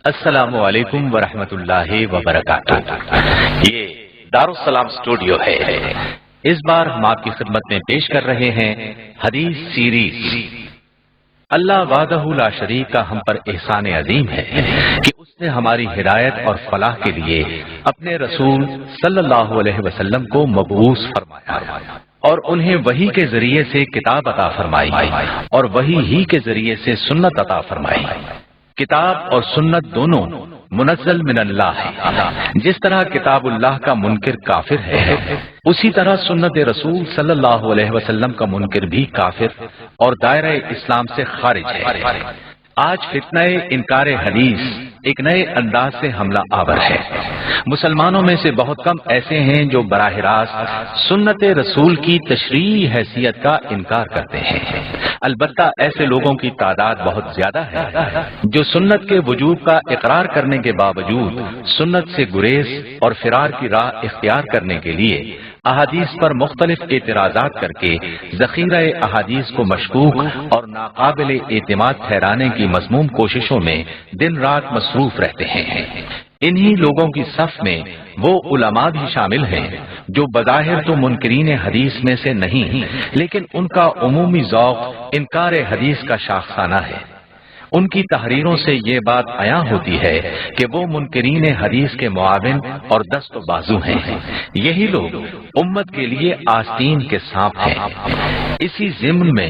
السلام علیکم ورحمۃ اللہ وبرکاتہ۔ یہ دارالسلام اسٹوڈیو ہے۔ اس بار ہم آپ کی خدمت میں پیش کر رہے ہیں حدیث سیریز۔ اللہ وحدہ لا شریک کا ہم پر احسان عظیم ہے کہ اس نے ہماری ہدایت اور فلاح کے لیے اپنے رسول صلی اللہ علیہ وسلم کو مبعوث فرمایا اور انہیں وحی کے ذریعے سے کتاب عطا فرمائی اور وحی ہی کے ذریعے سے سنت عطا فرمائی۔ کتاب اور سنت دونوں منزل من اللہ ہے۔ جس طرح کتاب اللہ کا منکر کافر ہے، اسی طرح سنت رسول صلی اللہ علیہ وسلم کا منکر بھی کافر اور دائرہ اسلام سے خارج ہے۔ آج فتنہ انکار حدیث ایک نئے انداز سے حملہ آور ہے۔ مسلمانوں میں سے بہت کم ایسے ہیں جو براہ راست سنت رسول کی تشریعی حیثیت کا انکار کرتے ہیں۔ البتہ ایسے لوگوں کی تعداد بہت زیادہ ہے جو سنت کے وجوب کا اقرار کرنے کے باوجود سنت سے گریز اور فرار کی راہ اختیار کرنے کے لیے احادیث پر مختلف اعتراضات کر کے ذخیرہ احادیث کو مشکوک اور ناقابل اعتماد ٹھہرانے کی مذموم کوششوں میں دن رات مصروف رہتے ہیں۔ انہی لوگوں کی صف میں وہ علماء بھی شامل ہیں جو بظاہر تو منکرین حدیث میں سے نہیں، لیکن ان کا عمومی ذوق انکار حدیث کا شاخسانہ ہے۔ ان کی تحریروں سے یہ بات عیاں ہوتی ہے کہ وہ منکرین حدیث کے معاون اور دست و بازو ہیں۔ یہی لوگ امت کے لیے آستین کے سانپ ہیں۔ اسی ضمن میں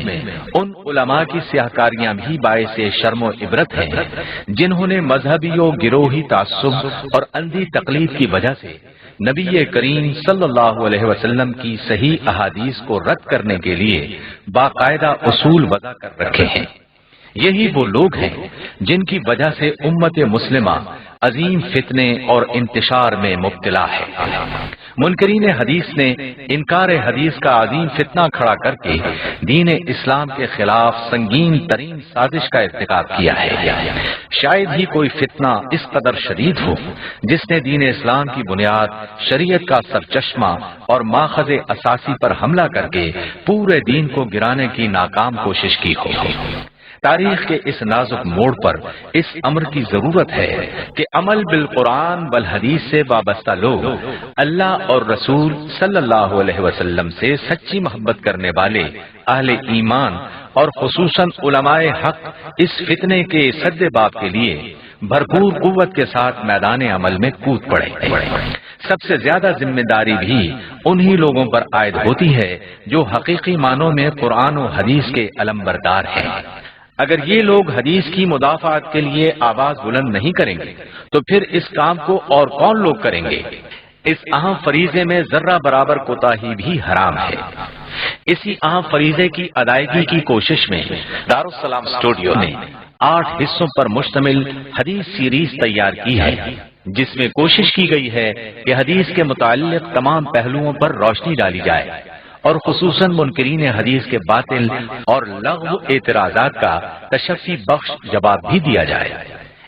ان علماء کی سیاہکاریاں بھی باعث شرم و عبرت ہیں جنہوں نے مذہبی و گروہی تعصب اور اندھی تقلید کی وجہ سے نبی کریم صلی اللہ علیہ وسلم کی صحیح احادیث کو رد کرنے کے لیے باقاعدہ اصول وضع کر رکھے ہیں۔ یہی وہ لوگ ہیں جن کی وجہ سے امت مسلمہ عظیم فتنے اور انتشار میں مبتلا ہے۔ منکرین حدیث نے انکار حدیث کا عظیم فتنہ کھڑا کر کے دین اسلام کے خلاف سنگین ترین سازش کا ارتکاب کیا ہے۔ شاید ہی کوئی فتنہ اس قدر شدید ہو جس نے دین اسلام کی بنیاد شریعت کا سرچشمہ اور ماخذ اساسی پر حملہ کر کے پورے دین کو گرانے کی ناکام کوشش کی ہو۔ تاریخ کے اس نازک موڑ پر اس امر کی ضرورت ہے کہ عمل بالقرآن والحدیث سے وابستہ لوگ اللہ اور رسول صلی اللہ علیہ وسلم سے سچی محبت کرنے والے اہل ایمان اور خصوصاً علماء حق اس فتنے کے سد باب کے لیے بھرپور قوت کے ساتھ میدان عمل میں کود پڑے۔ سب سے زیادہ ذمہ داری بھی انہی لوگوں پر عائد ہوتی ہے جو حقیقی معنوں میں قرآن و حدیث کے علمبردار ہیں۔ اگر یہ لوگ حدیث کی مدافعت کے لیے آواز بلند نہیں کریں گے تو پھر اس کام کو اور کون لوگ کریں گے؟ اس اہم فریضے میں ذرہ برابر کوتاہی بھی حرام ہے۔ اسی اہم فریضے کی ادائیگی کی کوشش میں دارالسلام اسٹوڈیو نے 8 حصوں پر مشتمل حدیث سیریز تیار کی ہے، جس میں کوشش کی گئی ہے کہ حدیث کے متعلق تمام پہلوؤں پر روشنی ڈالی جائے اور خصوصاً منکرین حدیث کے باطل اور لغو اعتراضات کا تشفی بخش جواب بھی دیا جائے۔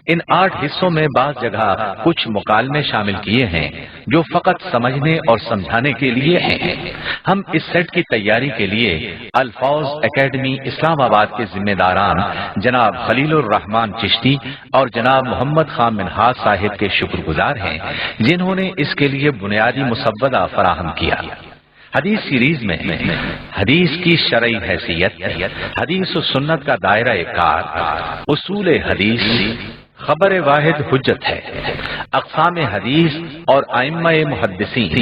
ان 8 حصوں میں بعض جگہ کچھ مکالمے شامل کیے ہیں جو فقط سمجھنے اور سمجھانے کے لیے ہیں۔ ہم اس سیٹ کی تیاری کے لیے الفاظ اکیڈمی اسلام آباد کے ذمہ داران جناب خلیل الرحمان چشتی اور جناب محمد خان منہاج صاحب کے شکر گزار ہیں جنہوں نے اس کے لیے بنیادی مسودہ فراہم کیا۔ حدیث سیریز میں حدیث کی شرعی حیثیت، حدیث و سنت کا دائرہ کار، اصول حدیث، خبر واحد حجت ہے، اقسام حدیث اور ائمہ محدثین،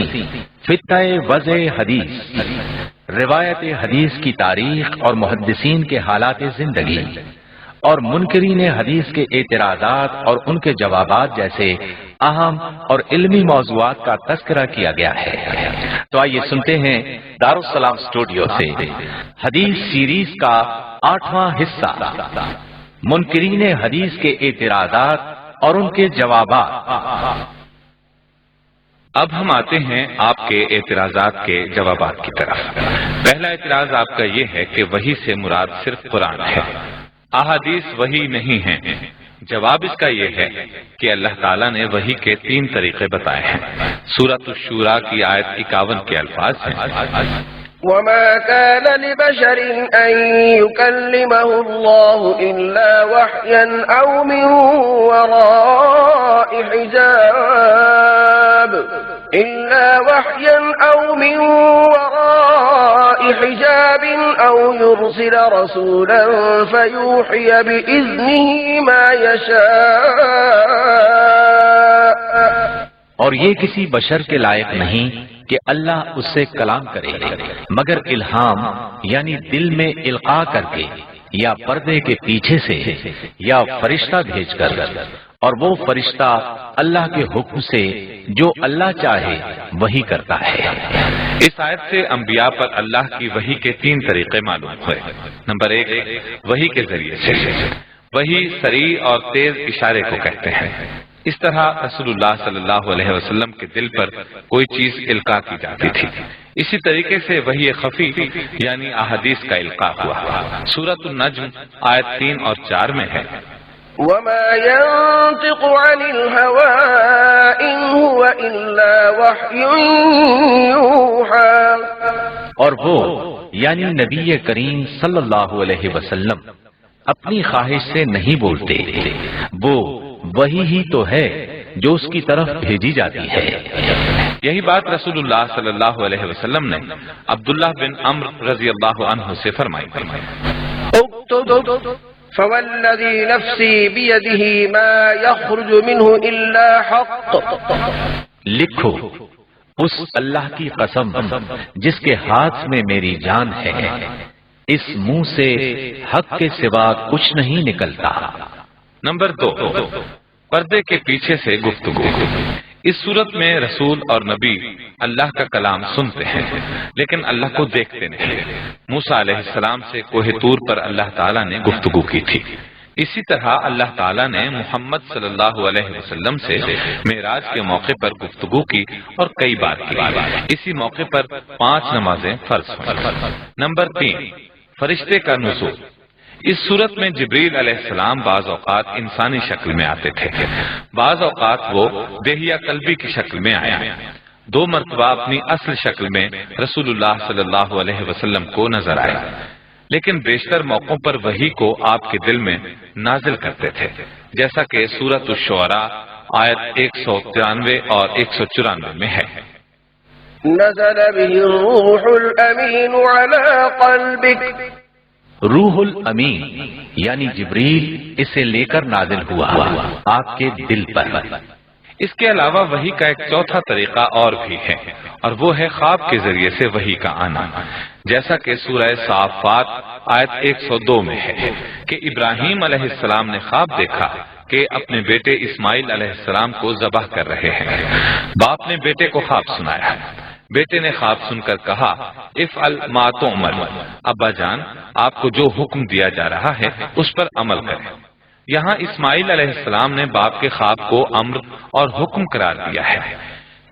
فتنہ وضع حدیث، روایت حدیث کی تاریخ اور محدثین کے حالات زندگی اور منکرین حدیث کے اعتراضات اور ان کے جوابات جیسے اہم اور علمی موضوعات کا تذکرہ کیا گیا ہے۔ تو آئیے سنتے ہیں دارالسلام اسٹوڈیو سے حدیث سیریز کا 8واں حصہ، منکرین حدیث کے اعتراضات اور ان کے جوابات۔ اب ہم آتے ہیں آپ کے اعتراضات کے جوابات کی طرف۔ پہلا اعتراض آپ کا یہ ہے کہ وحی سے مراد صرف قرآن ہے، احادیث وحی نہیں ہیں۔ جواب اس کا یہ ہے کہ اللہ تعالیٰ نے وحی کے 3 طریقے بتائے ہیں۔ سورۃ الشورى کی آیت 51 کے الفاظ ہیں، وما كان لبشر أن يكلمه الله إلا وحيا أو من وراء حجاب أو يرسل رسولا فيوحي بإذنه ما يشاء. اور یہ کسی بشر کے لائق نہیں کہ اللہ اس سے کلام کرے مگر الہام یعنی دل میں القاء کر کے یا پردے کے پیچھے سے یا فرشتہ بھیج کر، اور وہ فرشتہ اللہ کے حکم سے جو اللہ چاہے وہی کرتا ہے. اس آیت سے انبیاء پر اللہ کی وحی کے 3 طریقے معلوم ہوئے. نمبر 1، وحی کے ذریعے سے. وحی سریع اور تیز اشارے کو کہتے ہیں. اس طرح رسول اللہ صلی اللہ علیہ وسلم کے دل پر کوئی چیز القاء کی جاتی تھی. اسی طریقے سے وحی خفی یعنی احادیث کا القاء ہوا. سورۃ النجم آیت 3 اور 4 میں ہے وما ينطق عن الهوى إن هو إلا وحي يوحى. اور وہ یعنی نبی کریم صلی اللہ علیہ وسلم اپنی خواہش سے نہیں بولتے، وہ وہی ہی تو ہے جو اس کی طرف بھیجی جاتی ہے. یہی بات رسول اللہ صلی اللہ علیہ وسلم نے عبداللہ بن عمرو رضی اللہ عنہ سے فرمائی. فوالذی نفسی بیدہ ما یخرج منہ الا حق. لکھو اس اللہ کی قسم جس کے ہاتھ میں میری جان ہے، اس منہ سے حق کے سوا کچھ نہیں نکلتا. نمبر 2، پردے کے پیچھے سے گفتگو. اس صورت میں رسول اور نبی اللہ کا کلام سنتے ہیں لیکن اللہ کو دیکھتے نہیں. موسیٰ علیہ السلام سے کوہ طور پر اللہ تعالیٰ نے گفتگو کی تھی. اسی طرح اللہ تعالیٰ نے محمد صلی اللہ علیہ وسلم سے معراج کے موقع پر گفتگو کی اور کئی بار کی. اسی موقع پر 5 نمازیں فرض ہوئیں. نمبر 3، فرشتے کا نزول. اس صورت میں جبریل علیہ السلام بعض اوقات انسانی شکل میں آتے تھے، بعض اوقات وہ دیہیا قلبی کی شکل میں آیا. 2 مرتبہ اپنی اصل شکل میں رسول اللہ صلی اللہ علیہ وسلم کو نظر آئے، لیکن بیشتر موقعوں پر وحی کو آپ کے دل میں نازل کرتے تھے، جیسا کہ سورۃ الشعراء آیت 193 اور 194 میں ہے. نزل به الروح الامین علی قلبک. روح الامین یعنی جبریل اسے لے کر نازل ہوا آپ کے دل پر. اس کے علاوہ وحی کا ایک چوتھا طریقہ اور بھی ہے، اور وہ ہے خواب کے ذریعے سے وحی کا آنا، جیسا کہ سورہ صافات آیت 102 میں ہے کہ ابراہیم علیہ السلام نے خواب دیکھا کہ اپنے بیٹے اسماعیل علیہ السلام کو ذبح کر رہے ہیں. باپ نے بیٹے کو خواب سنایا. بیٹے نے خواب سن کر کہا افعل ما تؤمر، ابا جان آپ کو جو حکم دیا جا رہا ہے اس پر عمل کریں. یہاں اسماعیل علیہ السلام نے باپ کے خواب کو امر اور حکم قرار دیا ہے،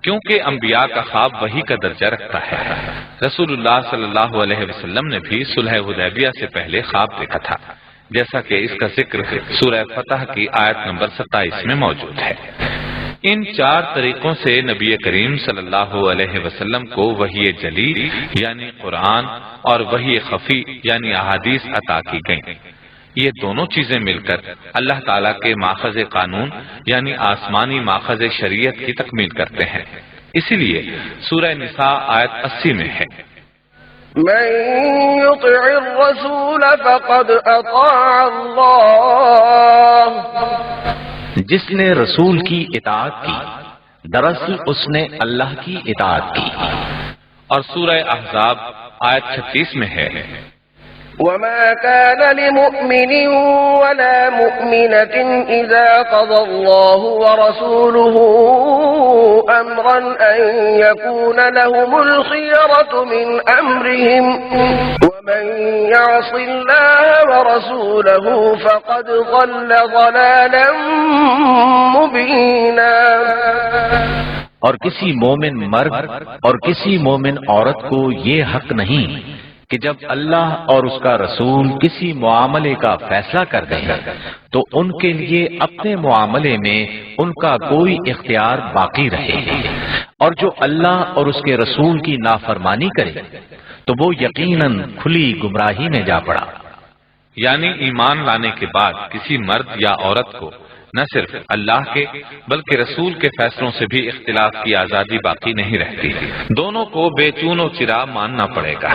کیونکہ انبیاء کا خواب وحی کا درجہ رکھتا ہے. رسول اللہ صلی اللہ علیہ وسلم نے بھی صلح حدیبیہ سے پہلے خواب دیکھا تھا، جیسا کہ اس کا ذکر سورہ فتح کی آیت نمبر 27 میں موجود ہے. ان 4 طریقوں سے نبی کریم صلی اللہ علیہ وسلم کو وحی جلی یعنی قرآن اور وحی خفی یعنی احادیث عطا کی گئیں. یہ دونوں چیزیں مل کر اللہ تعالیٰ کے ماخذ قانون یعنی آسمانی ماخذ شریعت کی تکمیل کرتے ہیں. اسی لیے سورہ نساء آیت 80 میں ہے من يطع الرسول فقد اطاع اللہ. جس نے رسول کی اطاعت کی دراصل اس نے اللہ کی اطاعت کی. اور سورہ احزاب آیت 36 میں ہے وما كان لمؤمن ولا مؤمنة إذا قضى الله ورسوله أمرا أن يكون لهم الخيرة من أمرهم ومن يعص الله ورسوله فقد ضل ضلالا مبينا. اور کسی مومن مرد اور کسی مومن عورت کو یہ حق نہیں کہ جب اللہ اور اس کا رسول کسی معاملے کا فیصلہ کر دیں تو ان کے لیے اپنے معاملے میں ان کا کوئی اختیار باقی رہے، اور جو اللہ اور اس کے رسول کی نافرمانی کرے تو وہ یقیناً کھلی گمراہی میں جا پڑا۔ یعنی ایمان لانے کے بعد کسی مرد یا عورت کو نہ صرف اللہ کے بلکہ رسول کے فیصلوں سے بھی اختلاف کی آزادی باقی نہیں رہتی، دونوں کو بے چون و چرا ماننا پڑے گا۔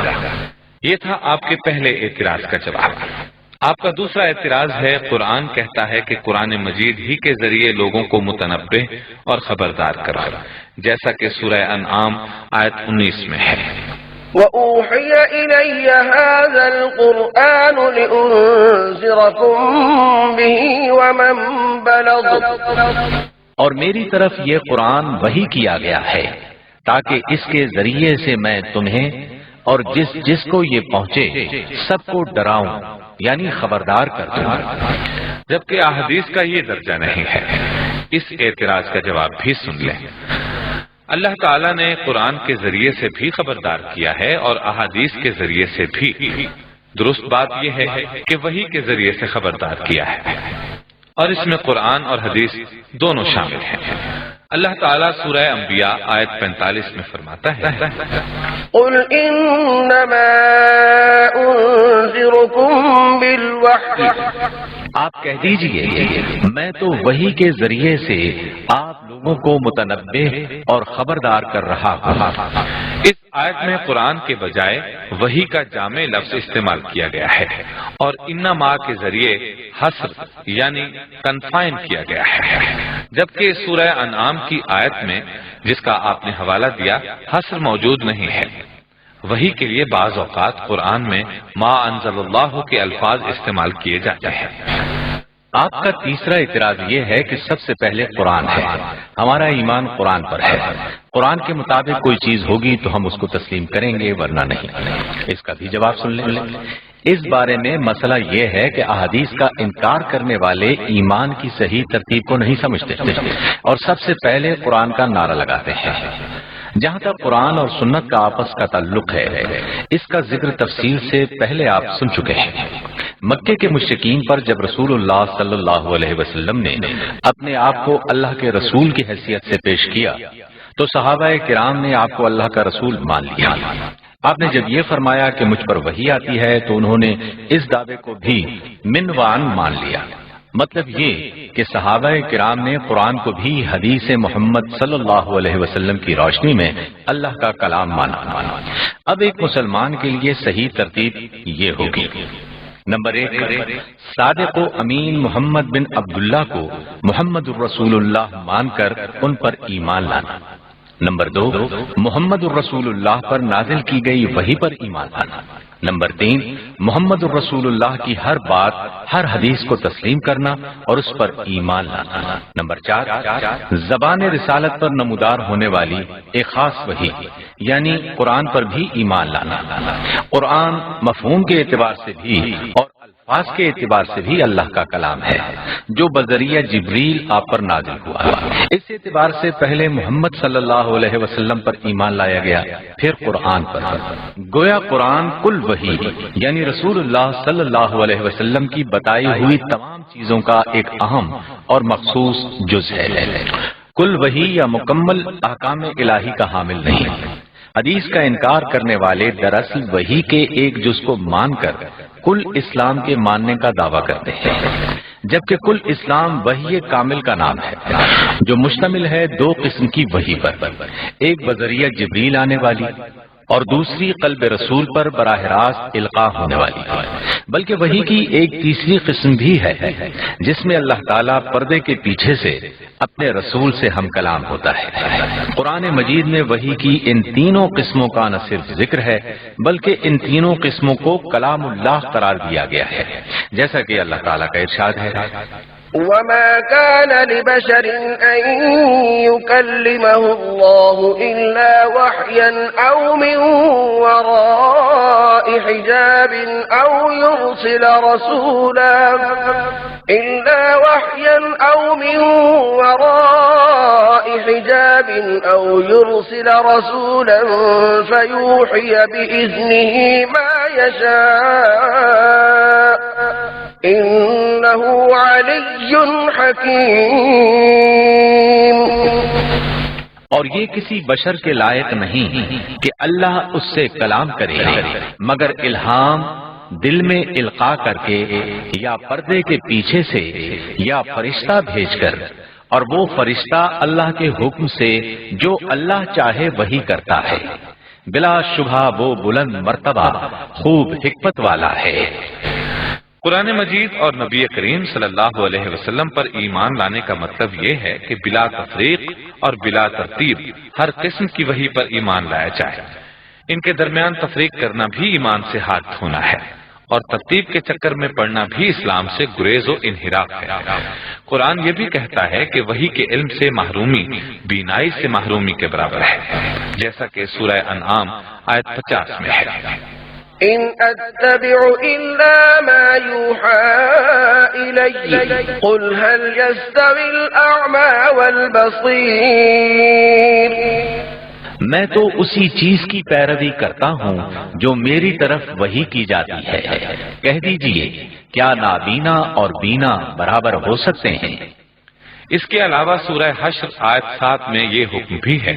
یہ تھا آپ کے پہلے اعتراض کا جواب۔ آپ کا دوسرا اعتراض ہے قرآن کہتا ہے کہ قرآن مجید ہی کے ذریعے لوگوں کو متنبہ اور خبردار کرو، جیسا کہ سورہ انعام آیت 19 میں ہے۔ وَأُوحِيَ إِلَيَّ هَذَا الْقُرْآنُ لِأُنذِرَكُم بِهِ وَمَن بَلَغَ، اور میری طرف یہ قرآن وحی کیا گیا ہے تاکہ اس کے ذریعے سے میں تمہیں اور جس کو یہ پہنچے سب کو ڈراؤں، یعنی خبردار کر دوں۔ جبکہ احادیث کا یہ درجہ نہیں ہے۔ اس اعتراض کا جواب بھی سن لیں۔ اللہ تعالیٰ نے قرآن کے ذریعے سے بھی خبردار کیا ہے اور احادیث کے ذریعے سے بھی۔ درست بات یہ ہے کہ وحی کے ذریعے سے خبردار کیا ہے، اور اس میں قرآن اور حدیث دونوں شامل ہیں۔ اللہ تعالیٰ سورہ انبیاء آیت 45 میں فرماتا ہے، قُلْ إِنَّمَا أُنذِرُكُم بِالْوَحْيِ، آپ کہہ دیجئے میں تو وحی کے ذریعے سے آپ لوگوں کو متنبہ اور خبردار کر رہا ہوں۔ اس آیت میں قرآن کے بجائے وحی کا جامع لفظ استعمال کیا گیا ہے اور انما کے ذریعے حصر یعنی کنفائن کیا گیا ہے، جبکہ سورہ انعام کی آیت میں جس کا آپ نے حوالہ دیا حصر موجود نہیں ہے۔ وحی کے لیے بعض اوقات قرآن میں ما انزل اللہ کے الفاظ استعمال کیے جاتے ہیں۔ آپ کا تیسرا اعتراض یہ ہے کہ سب سے پہلے قرآن ہے، ہمارا ایمان قرآن پر ہے، قرآن کے مطابق کوئی چیز ہوگی تو ہم اس کو تسلیم کریں گے ورنہ نہیں۔ اس کا بھی جواب سن لیں۔ اس بارے میں مسئلہ یہ ہے کہ احادیث کا انکار کرنے والے ایمان کی صحیح ترتیب کو نہیں سمجھتے اور سب سے پہلے قرآن کا نعرہ لگاتے ہیں۔ جہاں تک قرآن اور سنت کا آپس کا تعلق ہے، اس کا ذکر تفصیل سے پہلے آپ سن چکے ہیں۔ مکے کے مشرکین پر جب رسول اللہ صلی اللہ علیہ وسلم نے اپنے آپ کو اللہ کے رسول کی حیثیت سے پیش کیا تو صحابہ کرام نے آپ کو اللہ کا رسول مان لیا۔ آپ نے جب یہ فرمایا کہ مجھ پر وحی آتی ہے تو انہوں نے اس دعوے کو بھی منوان مان لیا۔ مطلب یہ کہ صحابہ کرام نے قرآن کو بھی حدیث محمد صلی اللہ علیہ وسلم کی روشنی میں اللہ کا کلام مانا۔ اب ایک مسلمان کے لیے صحیح ترتیب یہ ہوگی: نمبر 1، صادق و امین محمد بن عبداللہ کو محمد الرسول اللہ مان کر ان پر ایمان لانا۔ نمبر 2، محمد الرسول اللہ پر نازل کی گئی وحی پر ایمان لانا۔ نمبر 3، محمد الرسول اللہ کی ہر بات، ہر حدیث کو تسلیم کرنا اور اس پر ایمان لانا۔ نمبر 4، زبان رسالت پر نمودار ہونے والی ایک خاص وحی یعنی قرآن پر بھی ایمان لانا۔ قرآن مفہوم کے اعتبار سے بھی اور الفاظ کے اعتبار سے بھی اللہ کا کلام ہے جو بذریعہ جبریل آپ پر نازل ہوا۔ اس اعتبار سے پہلے محمد صلی اللہ علیہ وسلم پر ایمان لایا گیا، پھر قرآن پر۔ گویا قرآن کل وحی یعنی رسول اللہ صلی اللہ علیہ وسلم کی بتائی ہوئی تمام چیزوں کا ایک اہم اور مخصوص جز ہے۔ کل وحی یا مکمل احکام الہی کا حامل نہیں۔ حدیث کا انکار کرنے والے دراصل وحی کے ایک جز کو مان کر کل اسلام کے ماننے کا دعویٰ کرتے ہیں، جبکہ کل اسلام وحی کامل کا نام ہے جو مشتمل ہے 2 قسم کی وحی پر، ایک بذریعہ جبریل آنے والی اور دوسری قلب رسول پر براہ راست القاء ہونے والی۔ بلکہ وحی کی ایک تیسری قسم بھی ہے جس میں اللہ تعالیٰ پردے کے پیچھے سے اپنے رسول سے ہم کلام ہوتا ہے۔ قرآن مجید میں وحی کی ان تینوں قسموں کا نہ صرف ذکر ہے بلکہ ان تینوں قسموں کو کلام اللہ قرار دیا گیا ہے، جیسا کہ اللہ تعالیٰ کا ارشاد ہے، وَمَا كَانَ لِبَشَرٍ أَن يُكَلِّمَهُ اللَّهُ إِلَّا وَحْيًا أَوْ مِن وَرَاءِ حِجَابٍ أَوْ يُرْسِلَ رَسُولًا فَيُوحِيَ بِإِذْنِهِ مَا يَشَاءُ إِنَّهُ عَلِيٌّ حَكِيمٌ۔ اور یہ کسی بشر کے لائق نہیں کہ اللہ اس سے کلام کرے مگر الہام دل میں القاء کر کے یا پردے کے پیچھے سے یا فرشتہ بھیج کر، اور وہ فرشتہ اللہ کے حکم سے جو اللہ چاہے وہی کرتا ہے، بلا شبہ وہ بلند مرتبہ خوب حکمت والا ہے۔ قرآن مجید اور نبی کریم صلی اللہ علیہ وسلم پر ایمان لانے کا مطلب یہ ہے کہ بلا تفریق اور بلا ترتیب ہر قسم کی وحی پر ایمان لایا جائے۔ ان کے درمیان تفریق کرنا بھی ایمان سے ہاتھ دھونا ہے، اور ترتیب کے چکر میں پڑنا بھی اسلام سے گریز و انحراف ہے۔ قرآن یہ بھی کہتا ہے کہ وحی کے علم سے محرومی بینائی سے محرومی کے برابر ہے، جیسا کہ سورہ انعام آیت 50 میں ہے۔ إن أتبع إلا ما يوحى إلي قل هل يستوي الأعمى والبصير۔ میں تو اسی چیز کی پیروی کرتا ہوں جو میری طرف وحی کی جاتی ہے۔ کہہ دیجئے کیا نابینا اور بینا برابر ہو سکتے ہیں؟ اس کے علاوہ سورہ حشر آیت 7 میں یہ حکم بھی ہے،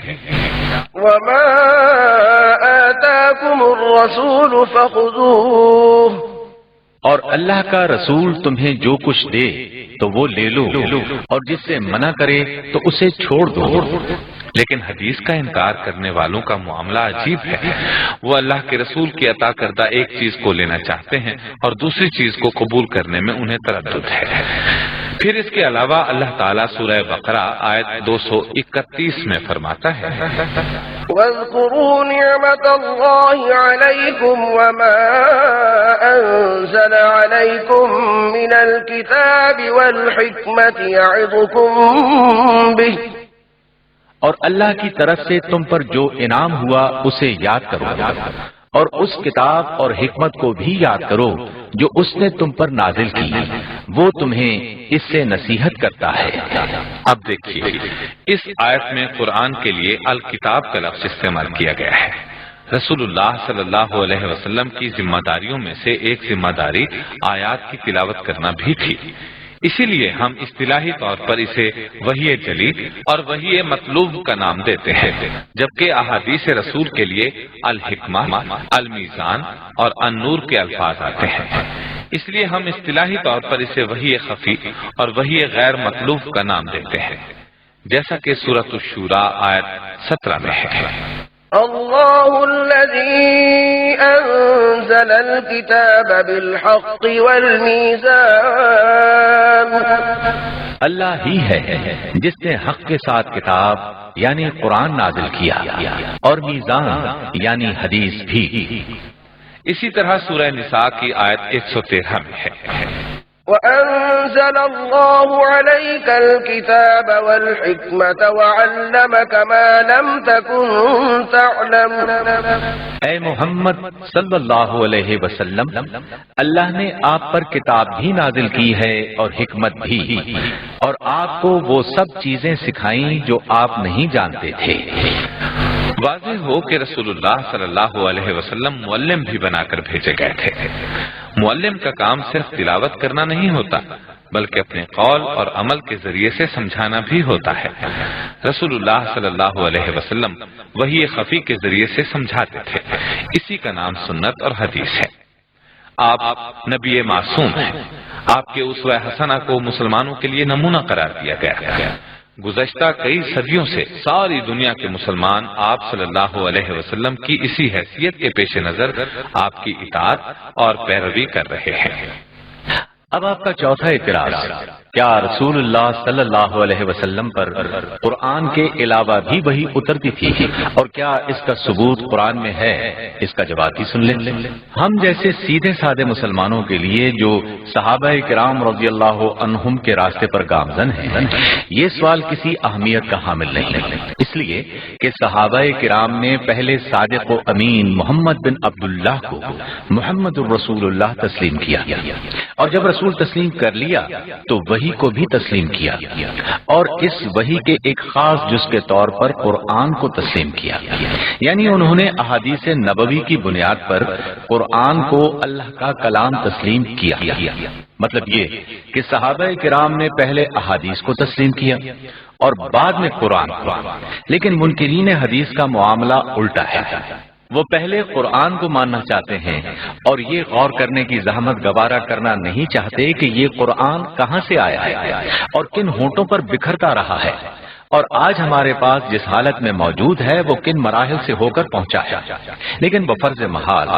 وما آتاكم الرسول فخذوه، اور اللہ کا رسول تمہیں جو کچھ دے تو وہ لے لو، اور جس سے منع کرے تو اسے چھوڑ دو۔ لیکن حدیث کا انکار کرنے والوں کا معاملہ عجیب ہے۔ وہ اللہ کے رسول کی عطا کردہ ایک چیز کو لینا چاہتے ہیں اور دوسری چیز کو قبول کرنے میں انہیں تردد ہے۔ پھر اس کے علاوہ اللہ تعالیٰ سورہ بقرہ آیت 231 میں فرماتا ہے، واذكروا نعمة الله عليكم وما أنزل عليكم من الكتاب والحكمة يعظكم به، اور اللہ کی طرف سے تم پر جو انعام ہوا اسے یاد کرو، اور اس کتاب اور حکمت کو بھی یاد کرو جو اس نے تم پر نازل کی، وہ تمہیں اس سے نصیحت کرتا ہے۔ اب دیکھیے اس آیت میں قرآن کے لیے الکتاب کا لفظ استعمال کیا گیا ہے۔ رسول اللہ صلی اللہ علیہ وسلم کی ذمہ داریوں میں سے ایک ذمہ داری آیات کی تلاوت کرنا بھی تھی، اسی لیے ہم اصطلاحی طور پر اسے وحی جلی اور وحی مطلوب کا نام دیتے ہیں، جبکہ احادیث رسول کے لیے الحکمہ، المیزان اور النور کے الفاظ آتے ہیں۔ اس لیے ہم اصطلاحی طور پر اسے وحی خفی اور وحی غیر مطلوب کا نام دیتے ہیں، جیسا کہ سورۃ الشورى آیت 17 میں ہے، الله الذي أنزل الكتاب بالحق والميزان، اللہ ہی ہے جس نے حق کے ساتھ کتاب یعنی قرآن نازل کیا اور میزان یعنی حدیث بھی۔ اسی طرح سورہ نساء کی آیت 113 میں ہے، وأنزل الله عليك الكتاب والحكمة وعلمك ما لم تكن تعلم۔ اے محمد صلی اللہ علیہ وسلم، اللہ نے آپ پر کتاب بھی نازل کی ہے اور حکمت بھی، اور آپ کو وہ سب چیزیں سکھائیں جو آپ نہیں جانتے تھے۔ واضح ہو کہ رسول اللہ صلی اللہ علیہ وسلم معلم بھی بنا کر بھیجے گئے تھے۔ معلم کا کام صرف تلاوت کرنا نہیں ہوتا بلکہ اپنے قول اور عمل کے ذریعے سے سمجھانا بھی ہوتا ہے۔ رسول اللہ صلی اللہ علیہ وسلم وحی خفی کے ذریعے سے سمجھاتے تھے، اسی کا نام سنت اور حدیث ہے۔ آپ نبی معصوم ہیں، آپ کے اسوہ حسنہ کو مسلمانوں کے لیے نمونہ قرار دیا گیا۔ گزشتہ کئی صدیوں سے ساری دنیا کے مسلمان آپ صلی اللہ علیہ وسلم کی اسی حیثیت کے پیش نظر آپ کی اطاعت اور پیروی کر رہے ہیں۔ اب آپ کا چوتھا اعتراض، کیا رسول اللہ صلی اللہ علیہ وسلم پر قرآن کے علاوہ بھی وحی اترتی تھی، اور کیا اس کا ثبوت قرآن میں ہے؟ اس کا جواب بھی سن لیں۔ ہم جیسے سیدھے سادے مسلمانوں کے لیے جو صحابہ کرام رضی اللہ عنہم کے راستے پر گامزن ہیں، یہ سوال کسی اہمیت کا حامل نہیں، اس لیے کہ صحابہ کرام نے پہلے صادق و امین محمد بن عبداللہ کو محمد الرسول اللہ تسلیم کیا، اور جب رسول تسلیم کر لیا تو وہی وحی کو بھی تسلیم کیا اور اس وحی کے ایک خاص جز کے طور پر قرآن کو تسلیم کیا، یعنی انہوں نے احادیث نبوی کی بنیاد پر قرآن کو اللہ کا کلام تسلیم کیا۔ مطلب یہ کہ صحابہ کرام نے پہلے احادیث کو تسلیم کیا اور بعد میں قرآن کو، لیکن منکرین حدیث کا معاملہ الٹا ہے۔ وہ پہلے قرآن کو ماننا چاہتے ہیں اور یہ غور کرنے کی زحمت گوارا کرنا نہیں چاہتے کہ یہ قرآن کہاں سے آیا ہے اور کن ہونٹوں پر بکھرتا رہا ہے، اور آج ہمارے پاس جس حالت میں موجود ہے وہ کن مراحل سے ہو کر پہنچا ہے۔ لیکن بفرض محال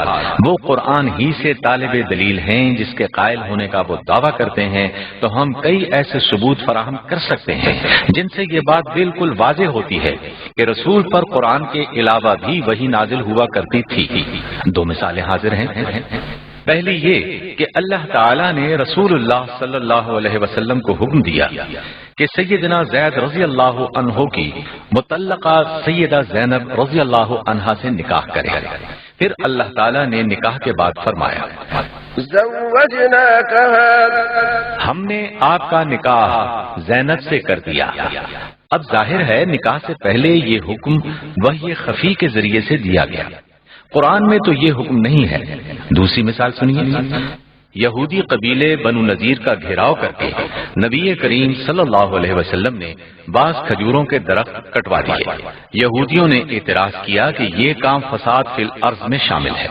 وہ قرآن ہی سے طالب دلیل ہیں جس کے قائل ہونے کا وہ دعویٰ کرتے ہیں، تو ہم کئی ایسے ثبوت فراہم کر سکتے ہیں جن سے یہ بات بالکل واضح ہوتی ہے کہ رسول پر قرآن کے علاوہ بھی وحی نازل ہوا کرتی تھی۔ دو مثالیں حاضر ہیں۔ پہلی یہ کہ اللہ تعالیٰ نے رسول اللہ صلی اللہ علیہ وسلم کو حکم دیا کہ سیدنا زید رضی اللہ عنہ کی مطلقہ سیدہ زینب رضی اللہ عنہا سے نکاح کرے، پھر اللہ تعالیٰ نے نکاح کے بعد فرمایا ہم نے آپ کا نکاح زینب سے کر دیا۔ اب ظاہر ہے نکاح سے پہلے یہ حکم وحی خفی کے ذریعے سے دیا گیا، قرآن میں تو یہ حکم نہیں ہے۔ دوسری مثال سنیے، یہودی قبیلے بنو نذیر کا گھیراؤ کر کے نبی کریم صلی اللہ علیہ وسلم نے بعض کھجوروں کے درخت کٹوا دیے۔ یہودیوں نے اعتراض کیا کہ یہ کام فساد فی الارض میں شامل ہے۔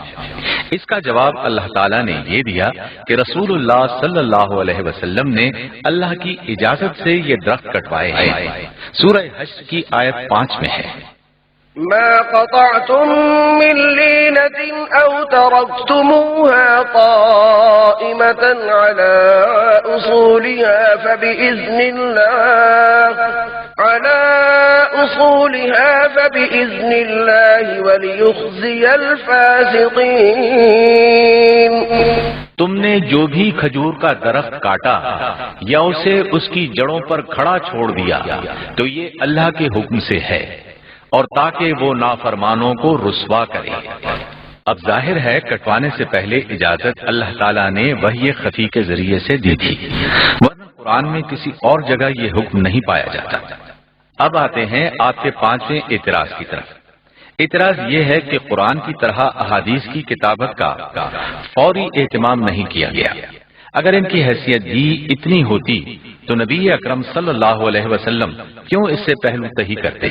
اس کا جواب اللہ تعالیٰ نے یہ دیا کہ رسول اللہ صلی اللہ علیہ وسلم نے اللہ کی اجازت سے یہ درخت کٹوائے ہیں۔ سورہ حشر کی آیت 5 میں ہے، ما قطعتم من لينة أو تركتموها قائمة على أصولها فبإذن الله وليخزي الفاسقين۔ تم نے جو بھی کھجور کا درخت کاٹا یا اسے اس کی جڑوں پر کھڑا چھوڑ دیا تو یہ اللہ کے حکم سے ہے، اور تاکہ وہ نافرمانوں کو رسوا کرے۔ اب ظاہر ہے کٹوانے سے پہلے اجازت اللہ تعالیٰ نے وحی خفی کے ذریعے سے دی تھی، ورنہ قرآن میں کسی اور جگہ یہ حکم نہیں پایا جاتا۔ اب آتے ہیں آپ کے 5ویں اعتراض کی طرف۔ اعتراض یہ ہے کہ قرآن کی طرح احادیث کی کتابت کا فوری اہتمام نہیں کیا گیا۔ اگر ان کی حیثیت بھی اتنی ہوتی تو نبی اکرم صلی اللہ علیہ وسلم کیوں اس سے پہلو تہی کرتے؟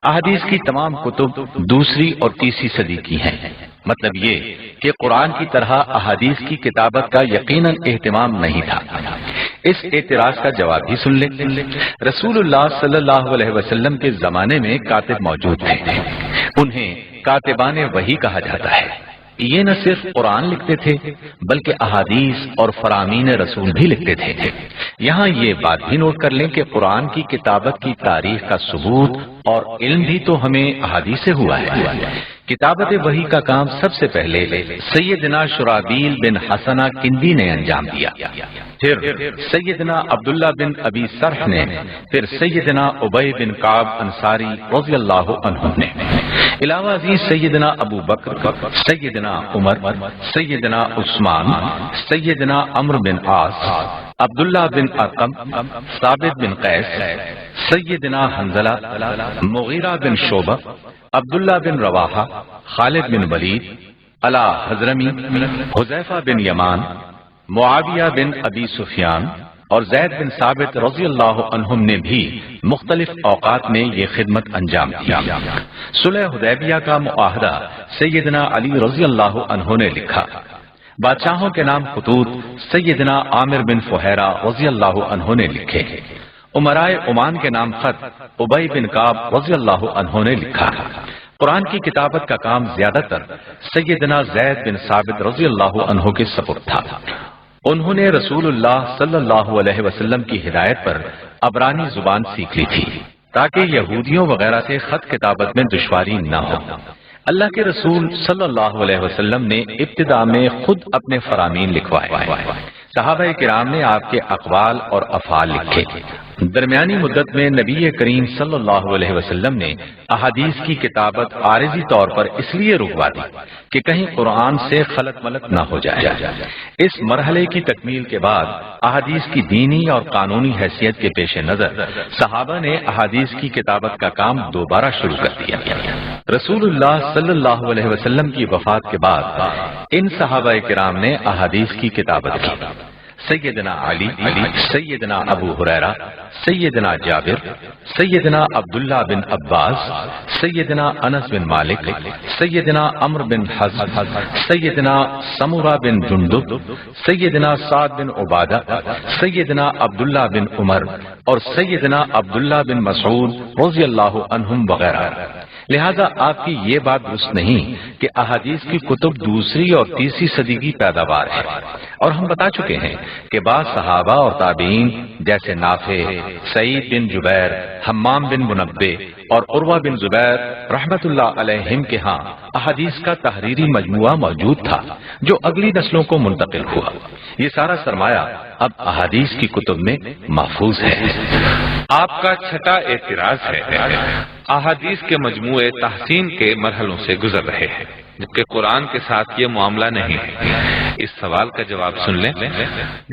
احادیث کی تمام کتب دوسری اور تیسری صدی کی ہیں، مطلب یہ کہ قرآن کی طرح احادیث کی کتابت کا یقیناً اہتمام نہیں تھا۔ اس اعتراض کا جواب بھی سن لیں۔ رسول اللہ صلی اللہ علیہ وسلم کے زمانے میں کاتب موجود تھے، انہیں کاتبان وحی کہا جاتا ہے۔ یہ نہ صرف قرآن لکھتے تھے بلکہ احادیث اور فرامین رسول بھی لکھتے تھے۔ یہاں یہ بات بھی نوٹ کر لیں کہ قرآن کی کتابت کی تاریخ کا ثبوت اور علم بھی تو ہمیں احادیث سے ہوا ہے۔ کتابت وحی کا کام سب سے پہلے سیدنا شرابیل بن حسنہ کندی نے انجام دیا، پھر سیدنا عبداللہ بن ابی سرح نے، پھر سیدنا ابی بن کعب انصاری رضی اللہ عنہ نے، علاوہ ازیں سیدنا ابو بکر، سیدنا عمر، سیدنا عثمان، سیدنا عمرو بن عاص، عبداللہ بن ارقم، ثابت بن قیس، سیدنا حنظلہ، مغیرہ بن شعبہ، عبداللہ بن رواحہ، خالد بن ولید، علا حضرمی، حذیفہ بن یمان، معاویہ بن ابی سفیان اور زید بن ثابت رضی اللہ عنہم نے بھی مختلف اوقات میں یہ خدمت انجام دیا۔ صلح حدیبیہ کا معاہدہ سیدنا علی رضی اللہ عنہ نے لکھا۔ بادشاہوں کے نام خطوط سیدنا عامر بن فہیرہ رضی اللہ عنہ نے لکھے۔ امرائے عمان کے نام خط ابی بن کعب رضی اللہ عنہ نے لکھا۔ قرآن کی کتابت کا کام زیادہ تر سیدنا زید بن ثابت رضی اللہ عنہ کے سپرد تھا۔ انہوں نے رسول اللہ صلی اللہ علیہ وسلم کی ہدایت پر عبرانی زبان سیکھ لی تھی تاکہ یہودیوں وغیرہ سے خط کتابت میں دشواری نہ ہو۔ اللہ کے رسول صلی اللہ علیہ وسلم نے ابتدا میں خود اپنے فرامین لکھوائے۔ صحابہ کرام نے آپ کے اقوال اور افعال لکھے درمیانی مدت میں نبی کریم صلی اللہ علیہ وسلم نے احادیث کی کتابت عارضی طور پر اس لیے رکوا دی کہ کہیں قرآن سے خلط ملط نہ ہو جائے۔ اس مرحلے کی تکمیل کے بعد احادیث کی دینی اور قانونی حیثیت کے پیش نظر صحابہ نے احادیث کی کتابت کا کام دوبارہ شروع کر دیا۔ رسول اللہ صلی اللہ علیہ وسلم کی وفات کے بعد ان صحابہ کرام نے احادیث کی کتابت کی۔ سیدنا علی، سیدنا ابو ہریرہ، سیدنا جابر، سیدنا عبداللہ بن عباس، سیدنا انس بن مالک، سیدنا عمرو بن حزم، سیدنا سمورہ بن جندب، سیدنا سعد بن عبادہ، سیدنا عبداللہ بن عمر اور سیدنا عبداللہ بن مسعود رضی اللہ عنہم وغیرہ۔ لہذا آپ کی یہ بات درست نہیں کہ احادیث کی کتب دوسری اور تیسری صدی کی پیداوار ہے، اور ہم بتا چکے ہیں کہ بعض صحابہ اور تابعین جیسے نافع، سعید بن جبیر، حمام بن منبہ اور عروہ بن زبیر رحمت اللہ علیہم کے ہاں احادیث کا تحریری مجموعہ موجود تھا جو اگلی نسلوں کو منتقل ہوا۔ یہ سارا سرمایہ اب احادیث کی کتب میں محفوظ ہے۔ آپ کا چھٹا اعتراض ہے احادیث کے مجموعے تحسین کے مرحلوں سے گزر رہے ہیں جبکہ قرآن کے ساتھ یہ معاملہ نہیں ہے۔ اس سوال کا جواب سن لیں۔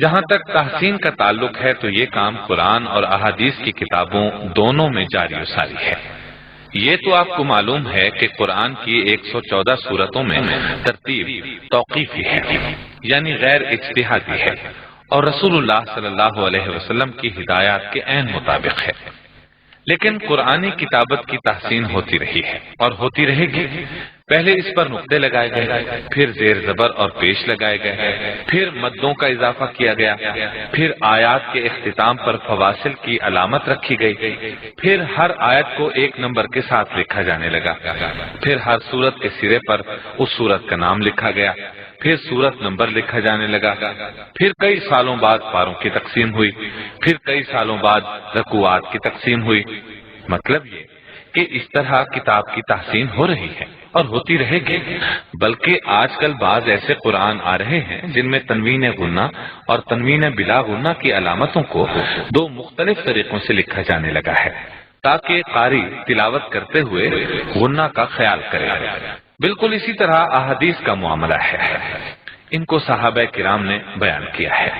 جہاں تک تحسین کا تعلق ہے تو یہ کام قرآن اور احادیث کی کتابوں دونوں میں جاری و ساری ہے۔ یہ تو آپ کو معلوم ہے کہ قرآن کی 114 سورتوں میں ترتیب توقیفی ہے، یعنی غیر اجتہادی ہے، اور رسول اللہ صلی اللہ علیہ وسلم کی ہدایات کے عین مطابق ہے۔ لیکن قرآنی کتابت کی تحسین ہوتی رہی ہے اور ہوتی رہے گی۔ پہلے اس پر نقطے لگائے گئے، پھر زیر زبر اور پیش لگائے گئے، پھر مدوں کا اضافہ کیا گیا، پھر آیات کے اختتام پر فواصل کی علامت رکھی گئی، پھر ہر آیت کو ایک نمبر کے ساتھ لکھا جانے لگا، پھر ہر سورت کے سرے پر اس سورت کا نام لکھا گیا، پھر سورت نمبر لکھا جانے لگا، پھر کئی سالوں بعد پاروں کی تقسیم ہوئی، پھر کئی سالوں بعد رکوعات کی تقسیم ہوئی۔ مطلب یہ کہ اس طرح کتاب کی تحسین ہو رہی ہے اور ہوتی رہے گی، بلکہ آج کل بعض ایسے قرآن آ رہے ہیں جن میں تنوین غنہ اور تنوین بلا غنہ کی علامتوں کو دو مختلف طریقوں سے لکھا جانے لگا ہے تاکہ قاری تلاوت کرتے ہوئے غنہ کا خیال کرے۔ بالکل اسی طرح احادیث کا معاملہ ہے۔ ان کو صحابہ کرام نے بیان کیا ہے،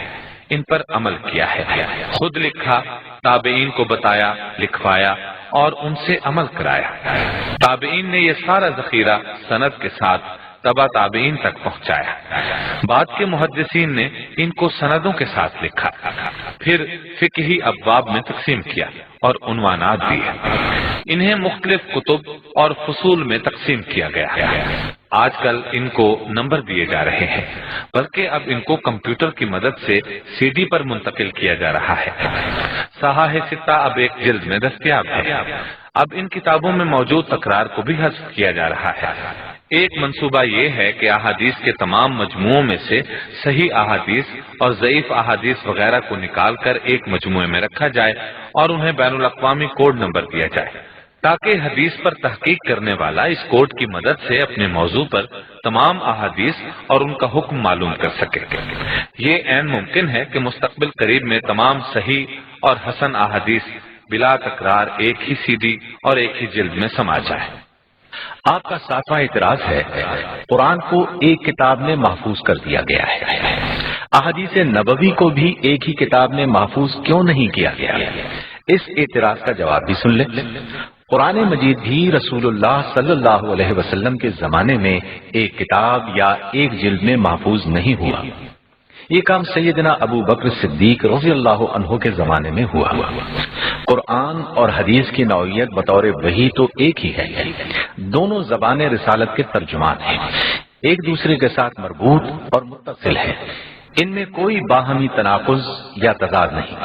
ان پر عمل کیا ہے، خود لکھا، تابعین کو بتایا، لکھوایا اور ان سے عمل کرایا۔ تابعین نے یہ سارا ذخیرہ سند کے ساتھ تبع تابعین تک پہنچایا۔ بعد کے محدثین نے ان کو سندوں کے ساتھ لکھا، پھر فقہی ابواب میں تقسیم کیا اور عنوانات دیے۔ انہیں مختلف کتب اور فصول میں تقسیم کیا گیا۔ آج کل ان کو نمبر دیے جا رہے ہیں، بلکہ اب ان کو کمپیوٹر کی مدد سے سی ڈی پر منتقل کیا جا رہا ہے۔ صحاح ستہ اب ایک جلد میں دستیاب ہے۔ اب ان کتابوں میں موجود تکرار کو بھی حذف کیا جا رہا ہے۔ ایک منصوبہ یہ ہے کہ احادیث کے تمام مجموعوں میں سے صحیح احادیث اور ضعیف احادیث وغیرہ کو نکال کر ایک مجموعے میں رکھا جائے اور انہیں بین الاقوامی کوڈ نمبر دیا جائے تاکہ حدیث پر تحقیق کرنے والا اس کوڈ کی مدد سے اپنے موضوع پر تمام احادیث اور ان کا حکم معلوم کر سکے۔ یہ عین ممکن ہے کہ مستقبل قریب میں تمام صحیح اور حسن احادیث بلا تکرار ایک ہی سی ڈی اور ایک ہی جلد میں سما جائے۔ آپ کا ساتواں اعتراض ہے قرآن کو ایک کتاب میں محفوظ کر دیا گیا ہے، احادیث نبوی کو بھی ایک ہی کتاب میں محفوظ کیوں نہیں کیا گیا؟ اس اعتراض کا جواب بھی سن لیں۔ قرآن مجید بھی رسول اللہ صلی اللہ علیہ وسلم کے زمانے میں ایک کتاب یا ایک جلد میں محفوظ نہیں ہوا۔ یہ کام سیدنا ابو بکر صدیق رضی اللہ عنہ کے زمانے میں ہوا۔ قرآن اور حدیث کی نوعیت بطور وحی تو ایک ہی ہے، دونوں زبان رسالت کے ترجمان ہیں، ایک دوسرے کے ساتھ مربوط اور متصل ہیں، ان میں کوئی باہمی تناقض یا تضاد نہیں،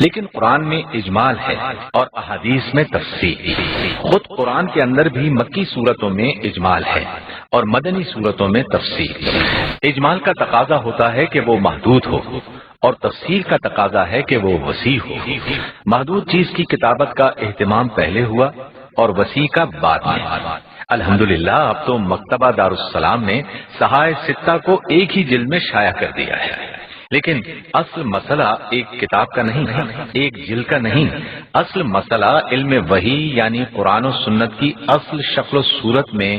لیکن قرآن میں اجمال ہے اور احادیث میں تفصیل۔ خود قرآن کے اندر بھی مکی صورتوں میں اجمال ہے اور مدنی صورتوں میں تفصیل۔ اجمال کا تقاضا ہوتا ہے کہ وہ محدود ہو اور تفصیل کا تقاضا ہے کہ وہ وسیع ہو۔ محدود چیز کی کتابت کا اہتمام پہلے ہوا اور وسیع کا بعد میں۔ الحمدللہ اب تو مکتبہ دارالسلام نے صحاح ستہ کو ایک ہی جلد میں شائع کر دیا ہے۔ لیکن اصل مسئلہ ایک کتاب کا نہیں، ایک جلد کا نہیں، اصل مسئلہ علم وحی یعنی قرآن و سنت کی اصل شکل و صورت میں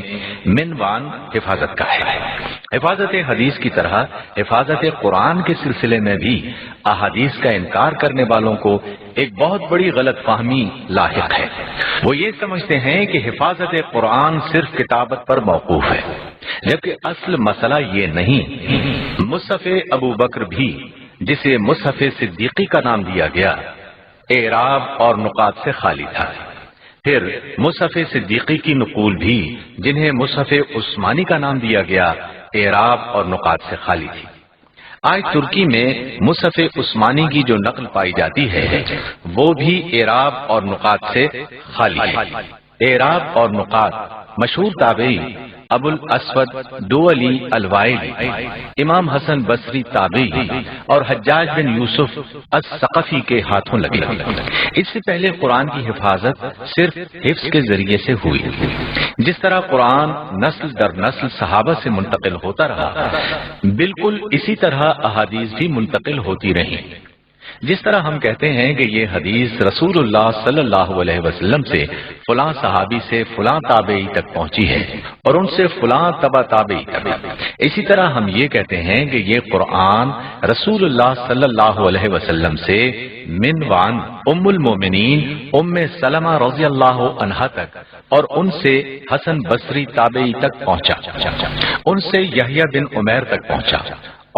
منوان حفاظت کا ہے۔ حفاظت حدیث کی طرح حفاظت قرآن کے سلسلے میں بھی احادیث کا انکار کرنے والوں کو ایک بہت بڑی غلط فہمی لاحق ہے۔ وہ یہ سمجھتے ہیں کہ حفاظت قرآن صرف کتابت پر موقوف ہے، جبکہ اصل مسئلہ یہ نہیں۔ مصحف ابو بکر بھی، جسے مصحف صدیقی کا نام دیا گیا، اعراب اور نقاط سے خالی تھا۔ پھر مصحف صدیقی کی نقول بھی، جنہیں مصحف عثمانی کا نام دیا گیا، اعراب اور نقاط سے خالی تھی۔ آج ترکی میں مصحف عثمانی کی جو نقل پائی جاتی ہے وہ بھی اعراب اور نقاط سے خالی ہے۔ اعراب اور نقاط مشہور تابعی ابو الاسود دولی الوائلی، امام حسن بصری تابعی اور حجاج بن یوسف الثقفی کے ہاتھوں لگے۔ اس سے پہلے قرآن کی حفاظت صرف حفظ کے ذریعے سے ہوئی۔ جس طرح قرآن نسل در نسل صحابہ سے منتقل ہوتا رہا، بالکل اسی طرح احادیث بھی منتقل ہوتی رہیں۔ جس طرح ہم کہتے ہیں کہ یہ حدیث رسول اللہ صلی اللہ علیہ وسلم سے فلاں صحابی سے فلاں تابعی تک پہنچی ہے اور ان سے فلاں تبع تابعی تک، اسی طرح ہم یہ کہتے ہیں کہ یہ قرآن رسول اللہ صلی اللہ علیہ وسلم سے منوان ام المومنین ام سلمہ رضی اللہ عنہا تک اور ان سے حسن بصری تابعی تک پہنچا، ان سے یحییٰ بن عمیر تک پہنچا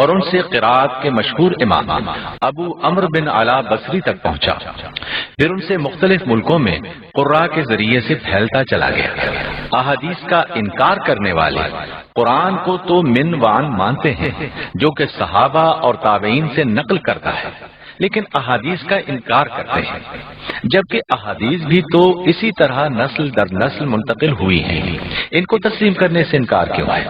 اور ان سے قراءت کے مشہور امام ابو عمرو بن علا بصری تک پہنچا۔ پھر ان سے مختلف ملکوں میں قراء کے ذریعے سے پھیلتا چلا گیا۔ احادیث کا انکار کرنے والے قرآن کو تو منوان مانتے ہیں جو کہ صحابہ اور تابعین سے نقل کرتا ہے، لیکن احادیث کا انکار کرتے ہیں، جبکہ احادیث بھی تو اسی طرح نسل در نسل منتقل ہوئی ہیں۔ ان کو تسلیم کرنے سے انکار کیوں ہے؟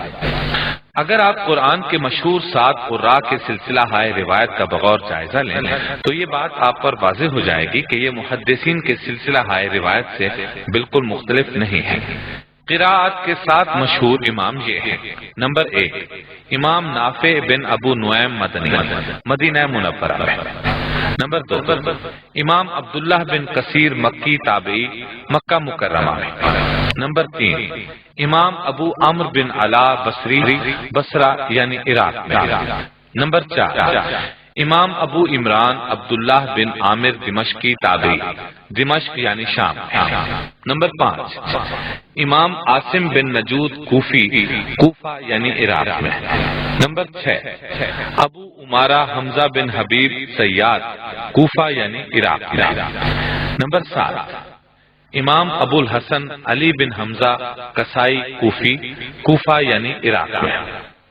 اگر آپ قرآن کے مشہور 7 قراء کے سلسلہ ہائے روایت کا بغور جائزہ لیں تو یہ بات آپ پر واضح ہو جائے گی کہ یہ محدثین کے سلسلہ ہائے روایت سے بالکل مختلف نہیں ہے۔ قراءت کے 7 مشہور امام یہ ہیں: نمبر 1 امام نافع بن ابو نعیم مدنی، مدینہ منورہ میں۔ نمبر 2 امام عبداللہ بن کثیر مکی تابعی، مکہ مکرمہ میں۔ نمبر 3 امام ابو عمرو بن علا بصری، بصرہ یعنی عراق میں۔ نمبر 4 امام ابو عمران عبداللہ بن عامر دمشقی تابعی، دمشق یعنی شام۔ نمبر 5 امام عاصم بن نجود کوفی، کوفہ یعنی عراق میں۔ نمبر 6 ابو عمارہ حمزہ بن حبیب سیاد، کوفہ یعنی عراق میں۔ نمبر 7 امام ابو الحسن علی بن حمزہ کسائی کوفی، کوفہ یعنی عراق میں۔